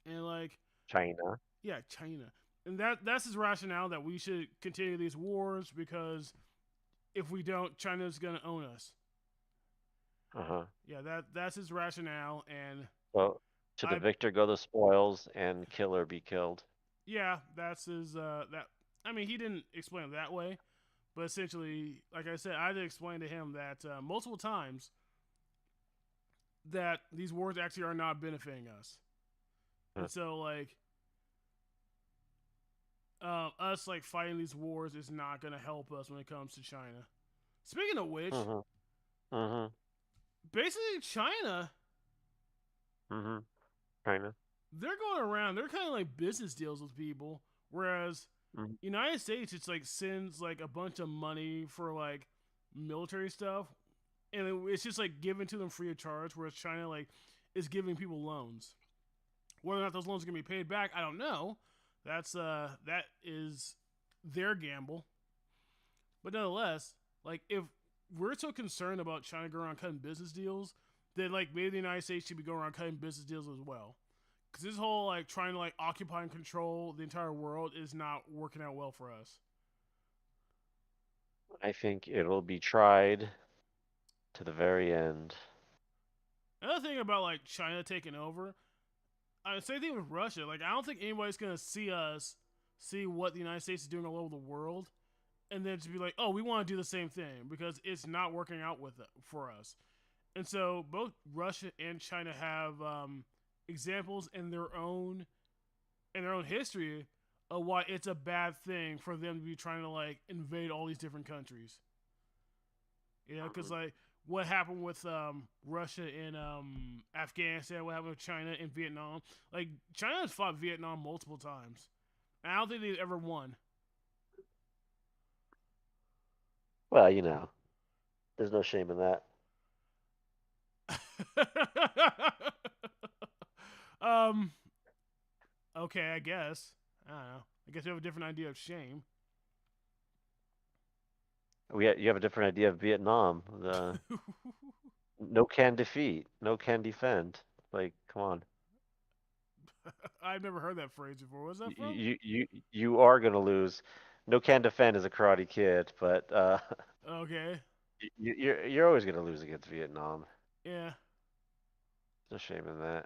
and like China. yeah, China, and that's his rationale that we should continue these wars because if we don't, China's gonna own us. Uh-huh. Yeah, that's his rationale, and So to the I victor go the spoils and killer be killed. yeah, that's his that. I mean, he didn't explain it that way, but essentially, like I said, I had to explain to him that multiple times that these wars actually are not benefiting us. Uh, And so like us like fighting these wars is not going to help us when it comes to China. Speaking of which, mhm. Mhm. basically China, Mhm. China. they're going around, they're kind of like business deals with people, whereas Mhm. United States it's like sends like a bunch of money for like military stuff, and it's just like given to them free of charge, whereas China like is giving people loans. Whether or not those loans are gonna be paid back, I don't know. That is their gamble. But nonetheless, like if we're so concerned about China going around cutting business deals, then like maybe the United States should be going around cutting business deals as well. Because this whole like trying to like occupy and control the entire world is not working out well for us. I think it'll be tried to the very end. Another thing about like China taking over, same thing with Russia. Like I don't think anybody's gonna see what the United States is doing all over the world, and then to be like, oh, we want to do the same thing because it's not working out with it for us. And so both Russia and China have examples in their own history of why it's a bad thing for them to be trying to like invade all these different countries. You know, because Mhm. like what happened with Russia and Afghanistan, what happened with China and Vietnam. Like China has fought Vietnam multiple times, and I don't think they've ever won. Well, there's no shame in that. um. Okay, I guess. I don't know. I guess we have a different idea of shame. You have a different idea of Vietnam. The no can defeat, no can defend. Like, come on. I've never heard that phrase before. What's that from? You are gonna lose. No can defend is a Karate Kid, but Okay. you're always gonna lose against Vietnam. Yeah. No shame in that.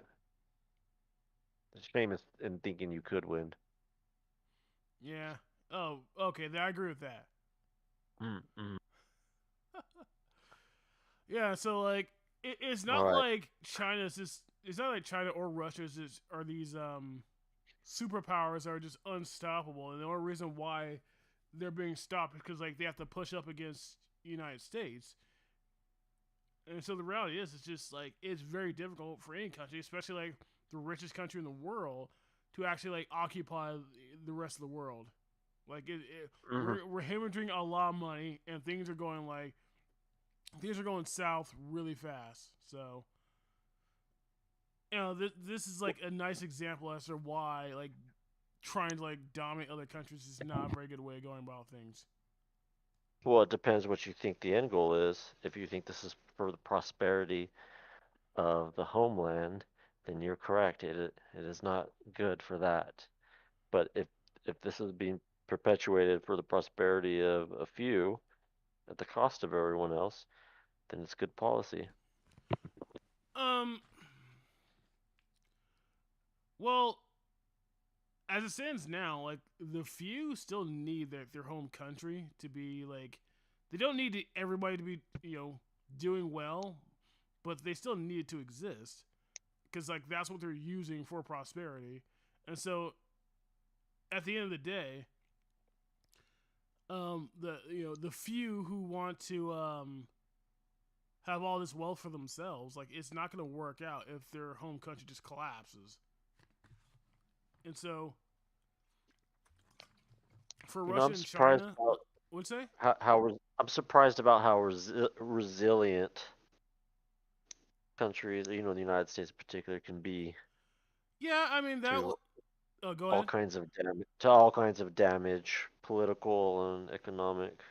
The shame is in thinking you could win. Yeah. Oh, okay. Then I agree with that. Mm-mm. Yeah. So like, it's All not right. like China's just. It's not like China or Russia are these superpowers that are just unstoppable, and the only reason why they're being stopped is because like they have to push up against the United States. And so the reality is, it's just like it's very difficult for any country, especially like the richest country in the world, to actually like occupy the rest of the world. Like Hmm. we're hemorrhaging a lot of money, and things are going south really fast. So this is like a nice example as to why like trying to like dominate other countries is not a very good way of going about things. Well, it depends what you think the end goal is. If you think this is for the prosperity of the homeland, then you're correct. It is not good for that. But if this is being perpetuated for the prosperity of a few at the cost of everyone else, then it's good policy. Um, well, as it stands now, like the few still need their home country to be like they don't need everybody to be doing well, but they still needed to exist because like that's what they're using for prosperity. And so at the end of the day, the few who want to have all this wealth for themselves, like it's not going to work out if their home country just collapses. And so for You know, Russia I'm and surprised China, about what'd you say? I'm surprised about how resilient countries, the United States in particular, can be Yeah, I mean that. to Go ahead. all kinds of damage, political and economic,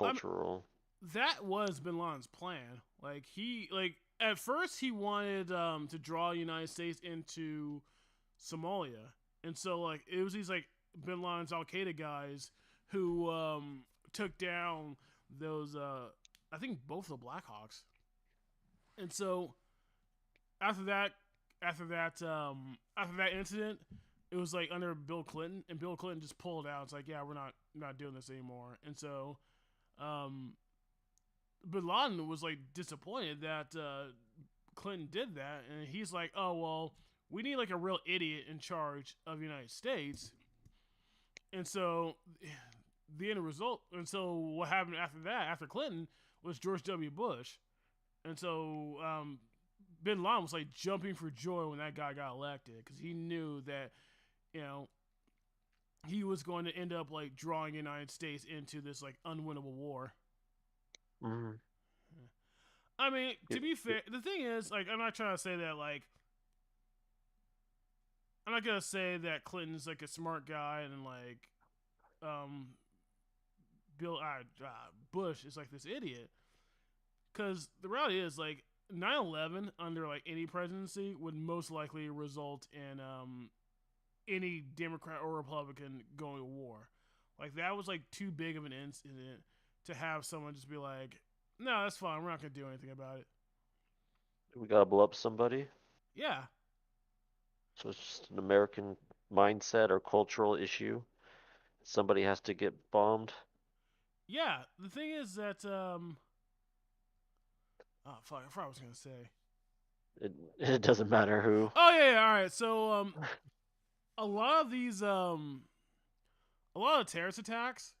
I mean, cultural. that was Bin Laden's plan. Like he like at first he wanted to draw the United States into Somalia, and so like it was these like Bin Laden's Al Qaeda guys who took down those I think both the Blackhawks, and so after that after that incident, it was like under Bill Clinton, and Bill Clinton just pulled out. It's like, yeah, we're not doing this anymore, and so um, Bin Laden was like disappointed that Clinton did that, and he's like, oh well, we need like a real idiot in charge of the United States, and so the end result, and so what happened after that, after Clinton, was George W. Bush, and so Bin Laden was like jumping for joy when that guy got elected because he knew that you know he was going to end up like drawing the United States into this like unwinnable war. Hmm. I mean, to Yep. be fair, the thing is, like, I'm not trying to say that, like, I'm not gonna say that Clinton's like a smart guy and like, um, Bill Bush is like this idiot. Because the reality is, like, 9/11 under like any presidency would most likely result in any Democrat or Republican going to war. Like that was like too big of an incident to have someone just be like, "No, that's fine. We're not gonna do anything about it." We gotta blow up somebody. Yeah, So it's just an American mindset or cultural issue. Somebody has to get bombed. yeah. The thing is that oh fuck, I forgot what I was gonna say. It it doesn't matter who. Oh yeah, yeah, all right. So a lot of these a lot of terrorist attacks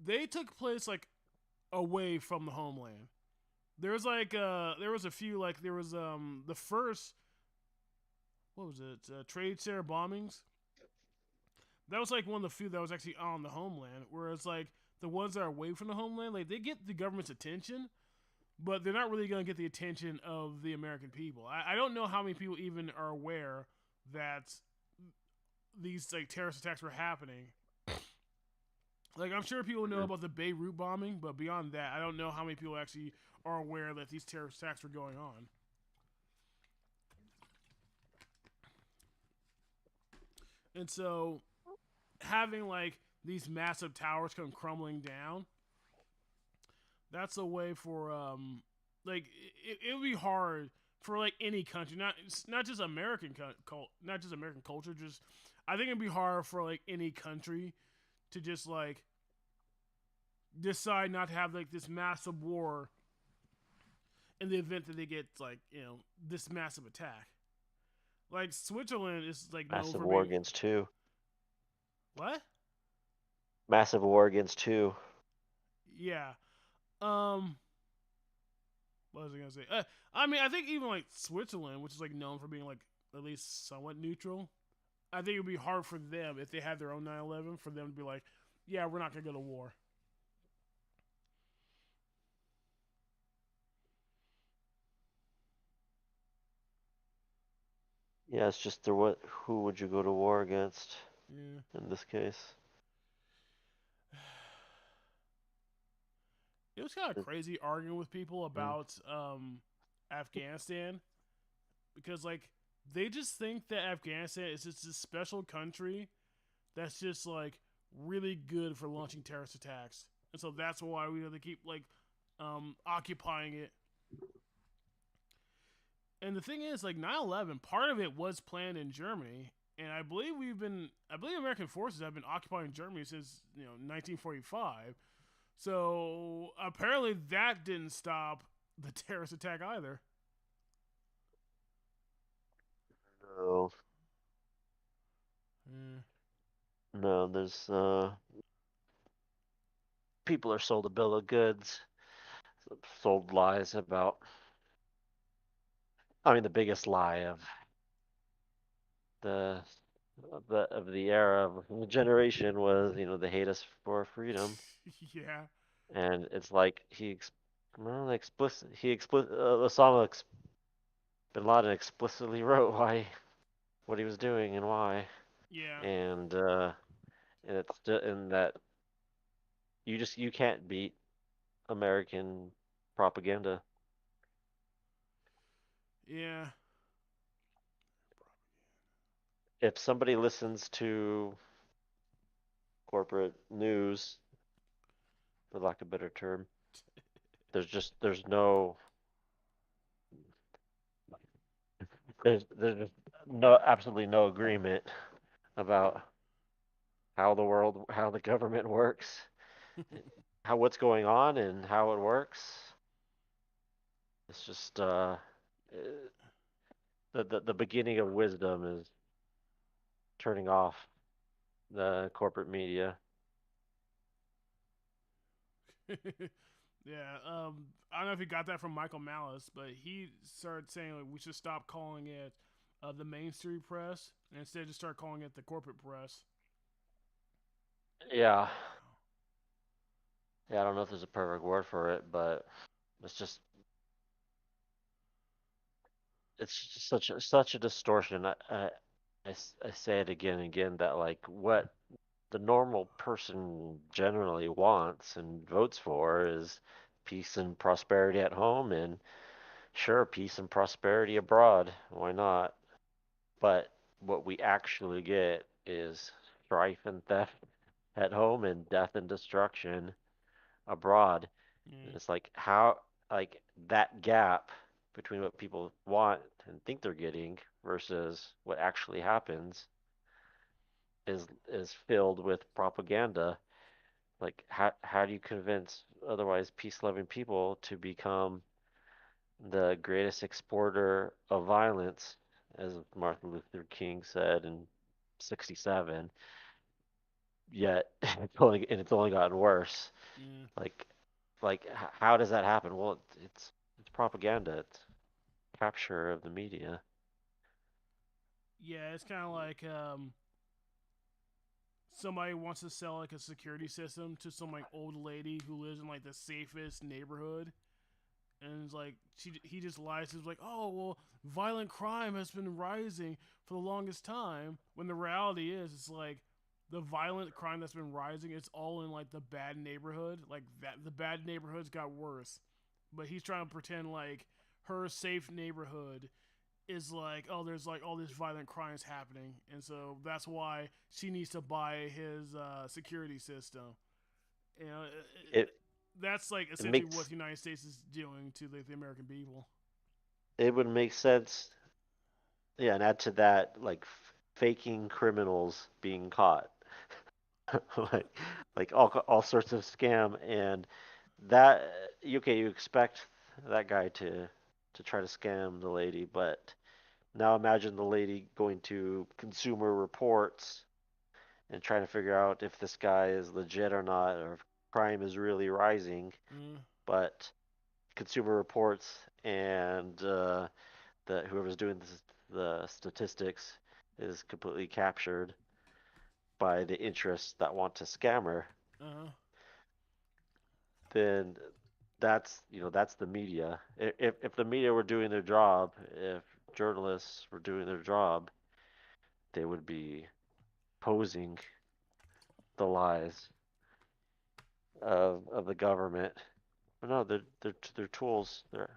they took place like away from the homeland. There was a few like there was the first what was it trade center bombings. That was like one of the few that was actually on the homeland. Whereas like the ones that are away from the homeland, like they get the government's attention, but they're not really going to get the attention of the American people. I don't know how many people even are aware that these like terrorist attacks were happening. Like I'm sure people know Yeah. about the Beirut bombing, but beyond that, I don't know how many people actually are aware that these terrorist attacks were going on. And so having like these massive towers come crumbling down, that's a way for like it would be hard for like any country, not just American not just American culture, just I think it'd be hard for like any country to just like decide not to have like this massive war in the event that they get like this massive attack. Like Switzerland is like known Massive for war being against two. what? Massive war against two. Yeah. Um. What was I gonna say? I mean, I think even like Switzerland, which is like known for being like at least somewhat neutral, I think it would be hard for them if they had their own 9/11 for them to be like, yeah, we're not gonna go to war. Yeah, it's just there. What? Who would you go to war against Yeah. in this case? It was kind of It- crazy arguing with people mm, about Afghanistan because like they just think that Afghanistan is just this special country that's just like really good for launching terrorist attacks, and so that's why we have to keep like occupying it. And the thing is, like 9/11, part of it was planned in Germany, and I believe American forces have been occupying Germany since 1945. So apparently that didn't stop the terrorist attack either. No, Mm. no, there's people are sold a bill of goods, sold lies about. I mean, the biggest lie the of the era of the generation was, they hate us for freedom, Yeah, and it's like well, explicit he explicit Osama bin Laden explicitly wrote why what he was doing and why, yeah, and it's in that you can't beat American propaganda. yeah. If somebody listens to corporate news, for lack of a better term, there's there's just no absolutely no agreement about how the government works, how what's going on and how it works. It's just the beginning of wisdom is turning off the corporate media. Yeah, I don't know if you got that from Michael Malice, but he started saying like we should stop calling it the mainstream press and instead just start calling it the corporate press. Yeah, yeah. I don't know if there's a perfect word for it, but it's just it's just such a distortion. I say it again and again that like what the normal person generally wants and votes for is peace and prosperity at home, and sure, peace and prosperity abroad. Why not? But what we actually get is strife and theft at home and death and destruction abroad. And Mm. it's like how like that gap between what people want and think they're getting versus what actually happens is filled with propaganda. Like how do you convince otherwise peace-loving people to become the greatest exporter of violence, as Martin Luther King said in '67? Yet it's only gotten worse. Mm. Like how does that happen? Well, it's propaganda. It's capture of the media. Yeah, it's kind of like somebody wants to sell like a security system to some like old lady who lives in like the safest neighborhood, and it's like he just lies. He's like, oh well, violent crime has been rising for the longest time. When the reality is, it's like the violent crime that's been rising, it's all in like the bad neighborhood. Like that, the bad neighborhoods got worse, but he's trying to pretend like her safe neighborhood is like, oh, there's like all these violent crimes happening, and so that's why she needs to buy his security system. You know, It that's like it essentially what makes the United States is doing to the American people. it would make sense. Yeah, and add to that like faking criminals being caught, like all sorts of scam, and that okay, you expect that guy to try to scam the lady, but now imagine the lady going to Consumer Reports and trying to figure out if this guy is legit or not, or if crime is really rising. Mm, But Consumer Reports and the whoever's doing the statistics is completely captured by the interests that want to scam her. uh, Then that's the media. If the media were doing their job, if journalists were doing their job, they would be posing the lies of the government. But no, they're tools. They're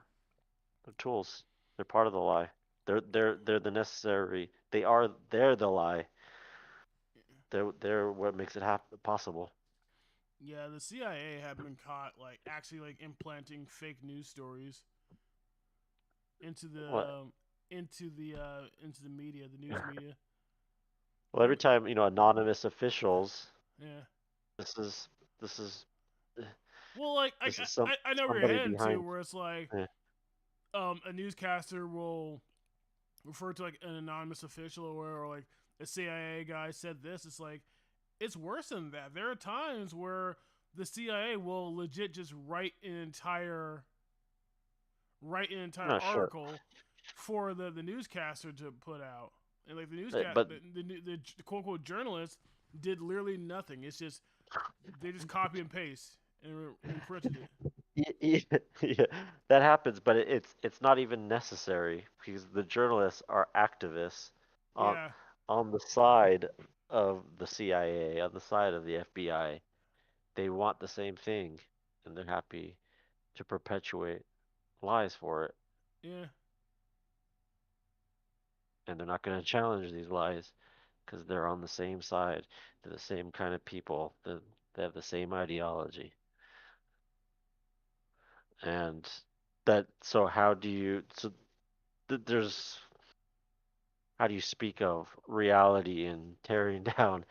tools. They're part of the lie. They're the necessary. They're the lie. They're what makes it happen possible. yeah, the CIA have been caught like actually like implanting fake news stories into What? the media, the news media. Well, They're every time anonymous officials. yeah, This is this is Well, like This is some I know where you're somebody heading to, behind. where it's like eh, a newscaster will refer to like an anonymous official or like a CIA guy said this. It's like it's worse than that. There are times where the CIA will legit just write an entire No, sure. article for the newscaster to put out, and like But the quote unquote journalist did literally nothing. It's just they just copy and paste and printed it. yeah, that happens, but it's not even necessary because the journalists are activists on Yeah, on the side of the CIA, on the side of the FBI. They want the same thing, and they're happy to perpetuate lies for it, yeah. and they're not going to challenge these lies because they're on the same side. They're the same kind of people. They have the same ideology, and that. So how do you? So there's how do you speak of reality and tearing down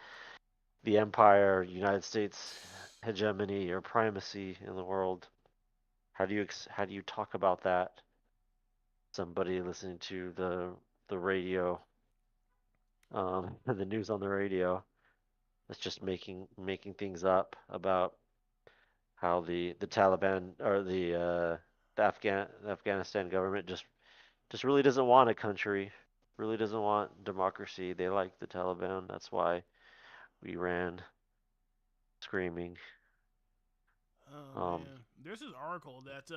the empire, United States hegemony or primacy in the world? How do you talk about that? Somebody listening to the radio, the news on the radio, that's just making things up about how the Taliban or the Afghanistan government just really doesn't want a country, really doesn't want democracy. They like the Taliban. That's why we ran screaming. Oh Um, man, there's this article that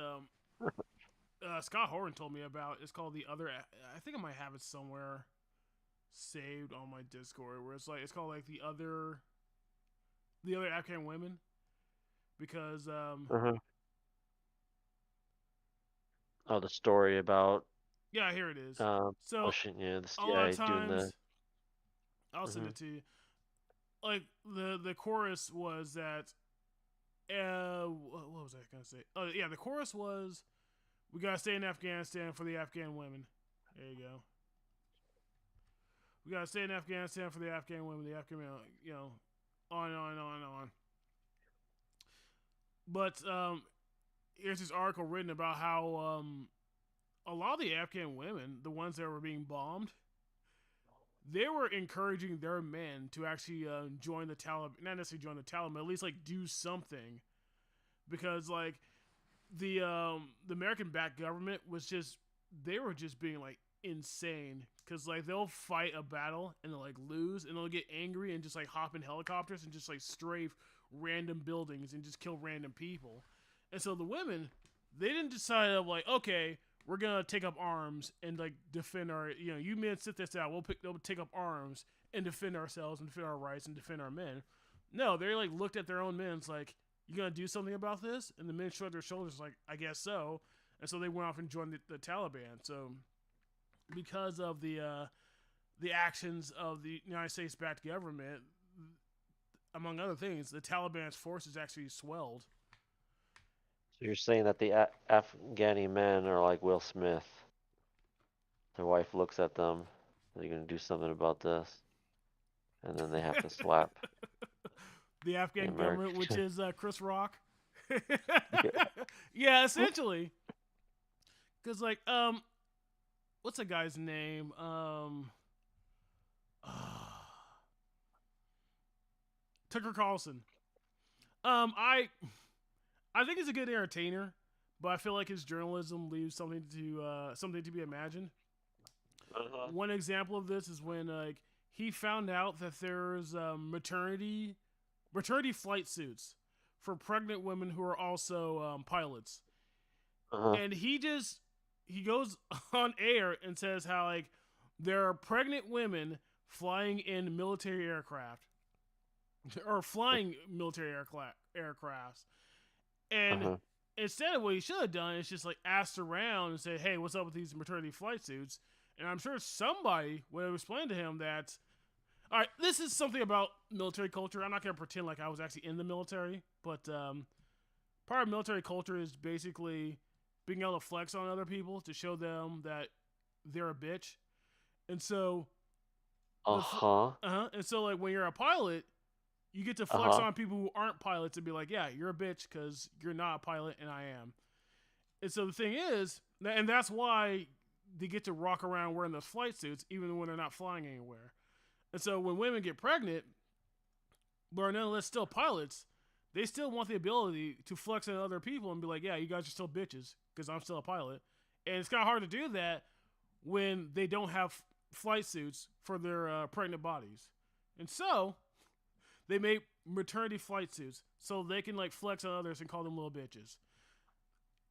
Scott Horton told me about. It's called the other. I think I might have it somewhere saved on my Discord. Where it's called like the other Afghan women because uh Oh, the story about yeah, here it is. um, So Ocean, yeah, the a lot of CIA doing the. times I'll send Hmm. it to you. Like the chorus was that what was I gonna say? Oh yeah, the chorus was we gotta stay in Afghanistan for the Afghan women. There you go. We gotta stay in Afghanistan for the Afghan women, the Afghan men, on and on and on and on. But here's this article written about how a lot of the Afghan women, the ones that were being bombed, they were encouraging their men to actually join the Taliban, not necessarily join the Taliban, but at least like do something because like the American backed government was just they were just being like insane because like they'll fight a battle and they'll like lose and they'll get angry and just like hop in helicopters and just like strafe random buildings and just kill random people. And so the women they didn't decide of like okay we're gonna take up arms and like defend our you men sit this out they'll take up arms and defend ourselves and defend our rights and defend our men. No, they like looked at their own men. It's like you gonna do something about this? And the men shrugged their shoulders, like, I guess so. And so they went off and joined the Taliban. So because of the actions of the United States backed government, among other things, the Taliban's forces actually swelled. So you're saying that the Afghani men are like Will Smith. Their wife looks at them. Are you gonna do something about this? And then they have to slap The the Afghan government, which American. is Chris Rock. Yeah. Yeah, essentially. Because like what's the guy's name? Tucker Carlson. I think he's a good entertainer, but I feel like his journalism leaves something to be imagined. Uh-huh. One example of this is when like he found out that there's maternity flight suits for pregnant women who are also pilots, Uh-huh. and he goes on air and says how like there are pregnant women flying in military aircraft or flying military aircrafts. And Uh-huh. instead of what he should have done is just like asked around and said, "Hey, what's up with these maternity flight suits?" And I'm sure somebody would have explained to him that, all right, this is something about military culture. I'm not going to pretend like I was actually in the military, but part of military culture is basically being able to flex on other people to show them that they're a bitch. And so the Uh-huh. and so like when you're a pilot, you get to Uh flex huh. on people who aren't pilots and be like, yeah, you're a bitch because you're not a pilot and I am. And so the thing is, and that's why they get to walk around wearing those flight suits even when they're not flying anywhere. And so when women get pregnant, but are nonetheless still pilots, they still want the ability to flex on other people and be like, yeah, you guys are still bitches because I'm still a pilot. And it's kind of hard to do that when they don't have flight suits for their pregnant bodies. And so they make maternity flight suits so they can like flex on others and call them little bitches.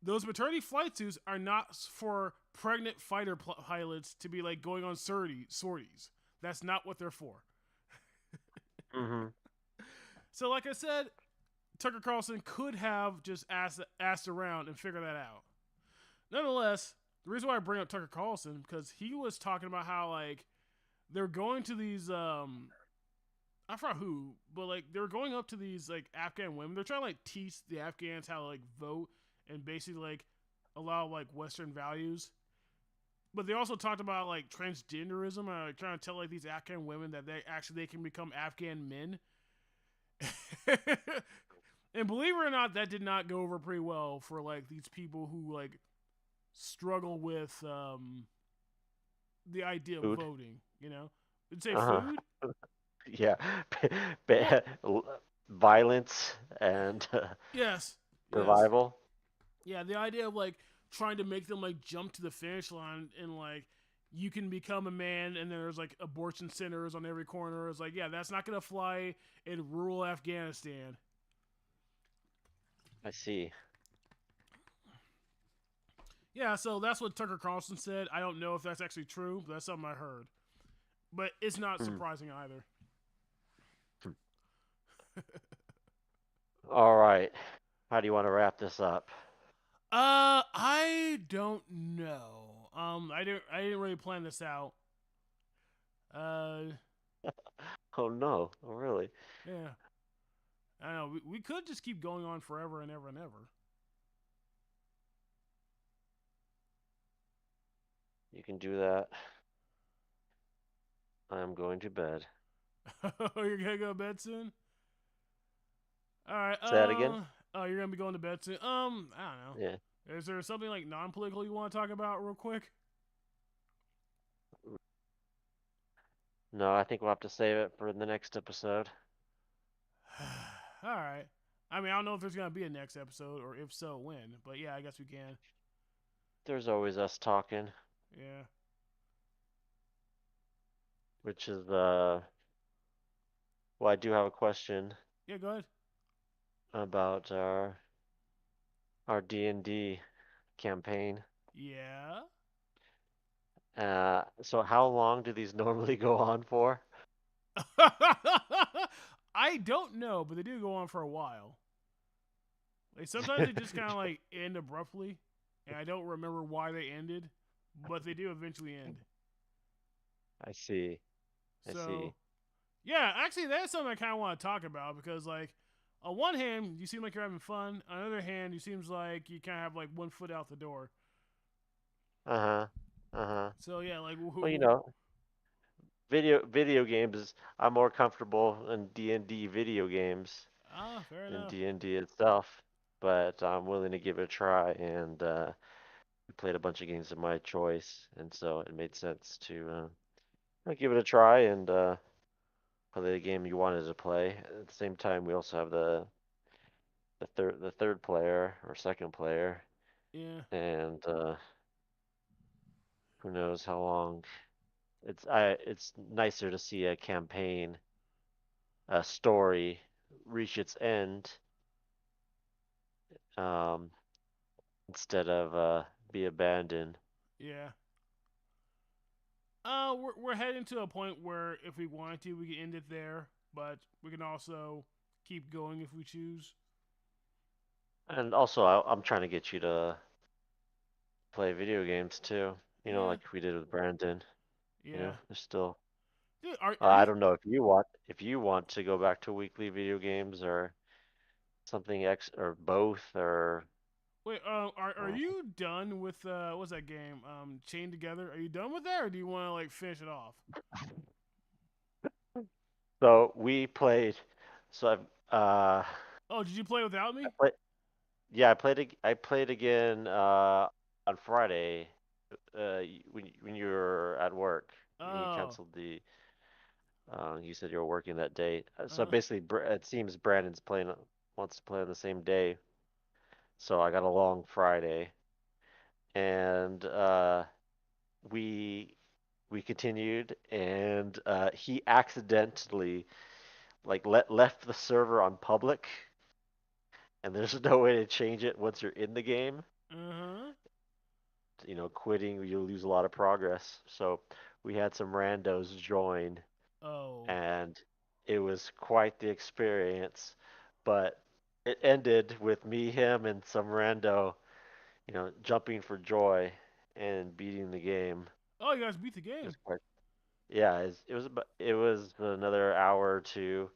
Those maternity flight suits are not for pregnant fighter pilots to be like going on sorties. That's not what they're for. Mm-hmm. So, like I said, Tucker Carlson could have just asked around and figured that out. Nonetheless, the reason why I bring up Tucker Carlson because he was talking about how like they're going to these I forgot who, but like they were going up to these like Afghan women. They're trying to like teach the Afghans how to like vote and basically like allow like Western values. But they also talked about like transgenderism and like, trying to tell like these Afghan women that they can become Afghan men. And believe it or not, that did not go over pretty well for like these people who like struggle with the idea of Food. voting. You know, did say Uh food? huh. Yeah. Yeah. Violence and Yes. Yes. survival. Yeah. The idea of like trying to make them like jump to the finish line and like you can become a man and there's like abortion centers on every corner. It's like, yeah, that's not gonna fly in rural Afghanistan. I see. Yeah, so that's what Tucker Carlson said. I don't know if that's actually true, but that's something I heard. But it's not Hmm. surprising either. Hmm. All right. How do you want to wrap this up? I don't know. I didn't really plan this out. Uh, Oh no. Oh really? yeah. I don't know. We could just keep going on forever and ever and ever. You can do that. I'm going to bed. You're gonna go to bed soon. All right. Say that again? Oh, you're gonna be going to bed soon. I don't Yeah. know. Is there something like non-political you want to talk about real quick? No, I think we'll have to save it for the next episode. All right. I mean, I don't know if there's gonna be a next episode, or if so, when. But yeah, I guess we can. There's always us talking, Yeah. which is well, I do have a question Yeah. Go ahead. about our D&D campaign. Yeah. So how long do these normally go on for? I don't know, but they do go on for a while. Like sometimes they just kind of like end abruptly, and I don't remember why they ended, but they do eventually end. I see. I So see. yeah, actually, that's something I kind of want to talk about because like. On one hand, you seem like you're having fun. On the other hand, you seems like you kind of have like one foot out the door. Uh-huh. Uh-huh. So yeah, like Well, video games, I'm more comfortable in D&D video games fair than enough. D&D itself, but I'm willing to give it a try, and we played a bunch of games of my choice, and so it made sense to give it a try and play the game you wanted to play. At the same time, we also have the third player or second player, Yeah. and who knows how long. It's nicer to see a campaign, a story reach its end, um, instead of be abandoned. Yeah. We're heading to a point where if we wanted to, we can end it there, but we can also keep going if we choose. And also, I'm trying to get you to play video games too. Yeah. Like we did with Brandon. Yeah. There's still. Dude, are I you don't know if you want to go back to weekly video games or something or both or. wait? Are uh, you done with what's that game? Chained Together. Are you done with that, or do you want to like finish it off? So we played. So Oh, did you play without I me? play yeah, I played again on Friday when you were at work and you Oh, canceled the you said you were working that day. So uh, basically it seems Brandon's playing wants to play on the same day. So I got a long Friday and we we continued and he accidentally like left the server on public and there's no way to change it once you're in the game. uh-huh. You know, quitting, you lose a lot of progress. So we had some randos join, Oh, and it was quite the experience. But it ended with me, him, and some rando, jumping for joy and beating the game. oh, you guys beat the It was game. quite, yeah, it was another hour or two.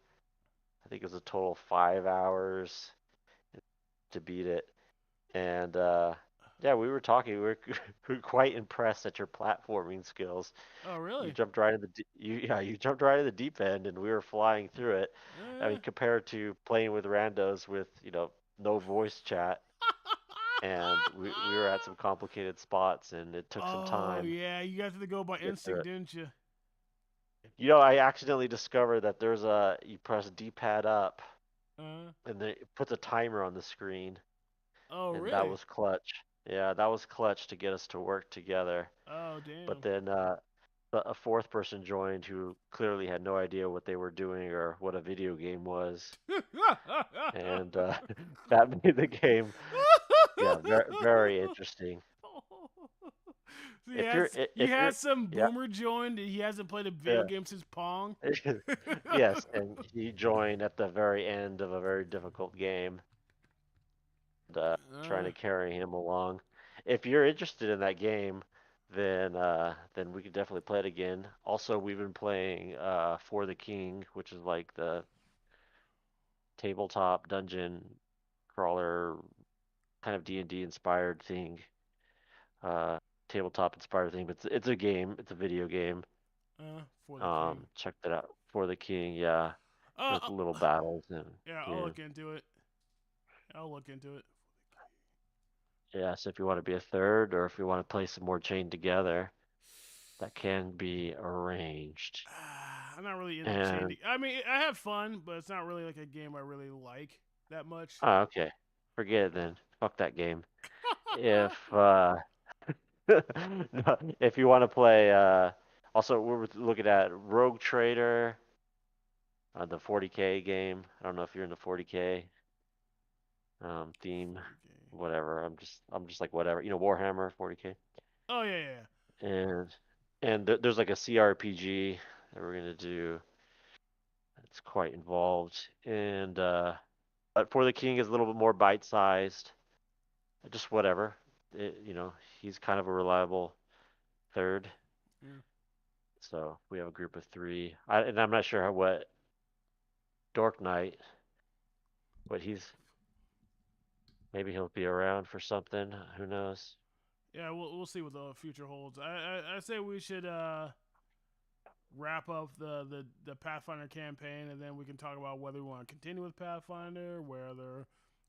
I think it was a total of 5 hours to beat it. And yeah, we were talking. We were quite impressed at your platforming skills. Oh, You really? jumped right in the you jumped right in the deep end, and we were flying through it. I Yeah. mean, compared to playing with randos with no voice chat, and we were at some complicated spots, and it took some Oh, time yeah. You guys had to go by to get through instinct, it. didn't you? I accidentally discovered that there's a you press D-pad up, Uh. and then it puts a timer on the screen, Oh, and that really? was clutch. Yeah, that was clutch to get us to work together. Oh, But damn. then a fourth person joined who clearly had no idea what they were doing or what a video game was, and that made the game, yeah, very very interesting. So If you're you if you're had some yeah, boomer joined and he hasn't played a video yeah. game since Pong. Yes, and he joined at the very end of a very difficult game, and, trying uh, to carry him along. If you're interested in that game, then we could definitely play it again. Also, we've been playing For the King, which is like the tabletop dungeon crawler kind of D&D inspired thing. Uh, tabletop inspired thing, but it's a game. It's a video game. for the king. Check that out. For the King, yeah, Uh, with uh, little battles and yeah, I'll yeah, look into it. I'll look into it. yeah. So if you want to be a third, or if you want to play some more chained together, that can be arranged. I'm not really into And chain. I mean, I have fun, but it's not really like a game I really like that much. okay, forget it then. Fuck that game. If no, if you want to play, also we're looking at Rogue Trader, the 40K game. I don't know if you're in the 40K theme, 40K. whatever. I'm just like whatever. Warhammer 40K, Oh yeah, yeah. and there's like a CRPG that we're gonna do. It's quite involved, and but For the King is a little bit more bite-sized. Just whatever. He's kind of a reliable third. Yeah. So we have a group of three. And I'm not sure what Dork Knight, but maybe he'll be around for something. Who knows? Yeah, we'll see what the future holds. I say we should wrap up the Pathfinder campaign, and then we can talk about whether we want to continue with Pathfinder, whether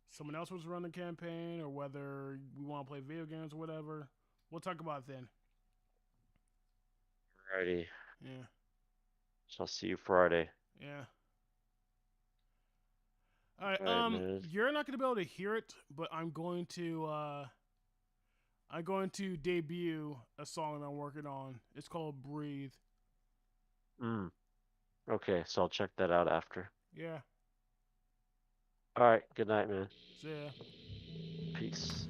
someone else was run the campaign, or whether we want to play video games or whatever. We'll talk about it then. Alrighty. Yeah, So I'll see you Friday. yeah. All right. Alright, man. You're not gonna be able to hear it, but I'm going to debut a song that I'm working on. It's called "Breathe." Mm. Okay, so I'll check that out after. Yeah. Alright, good night, man. So yeah. Peace.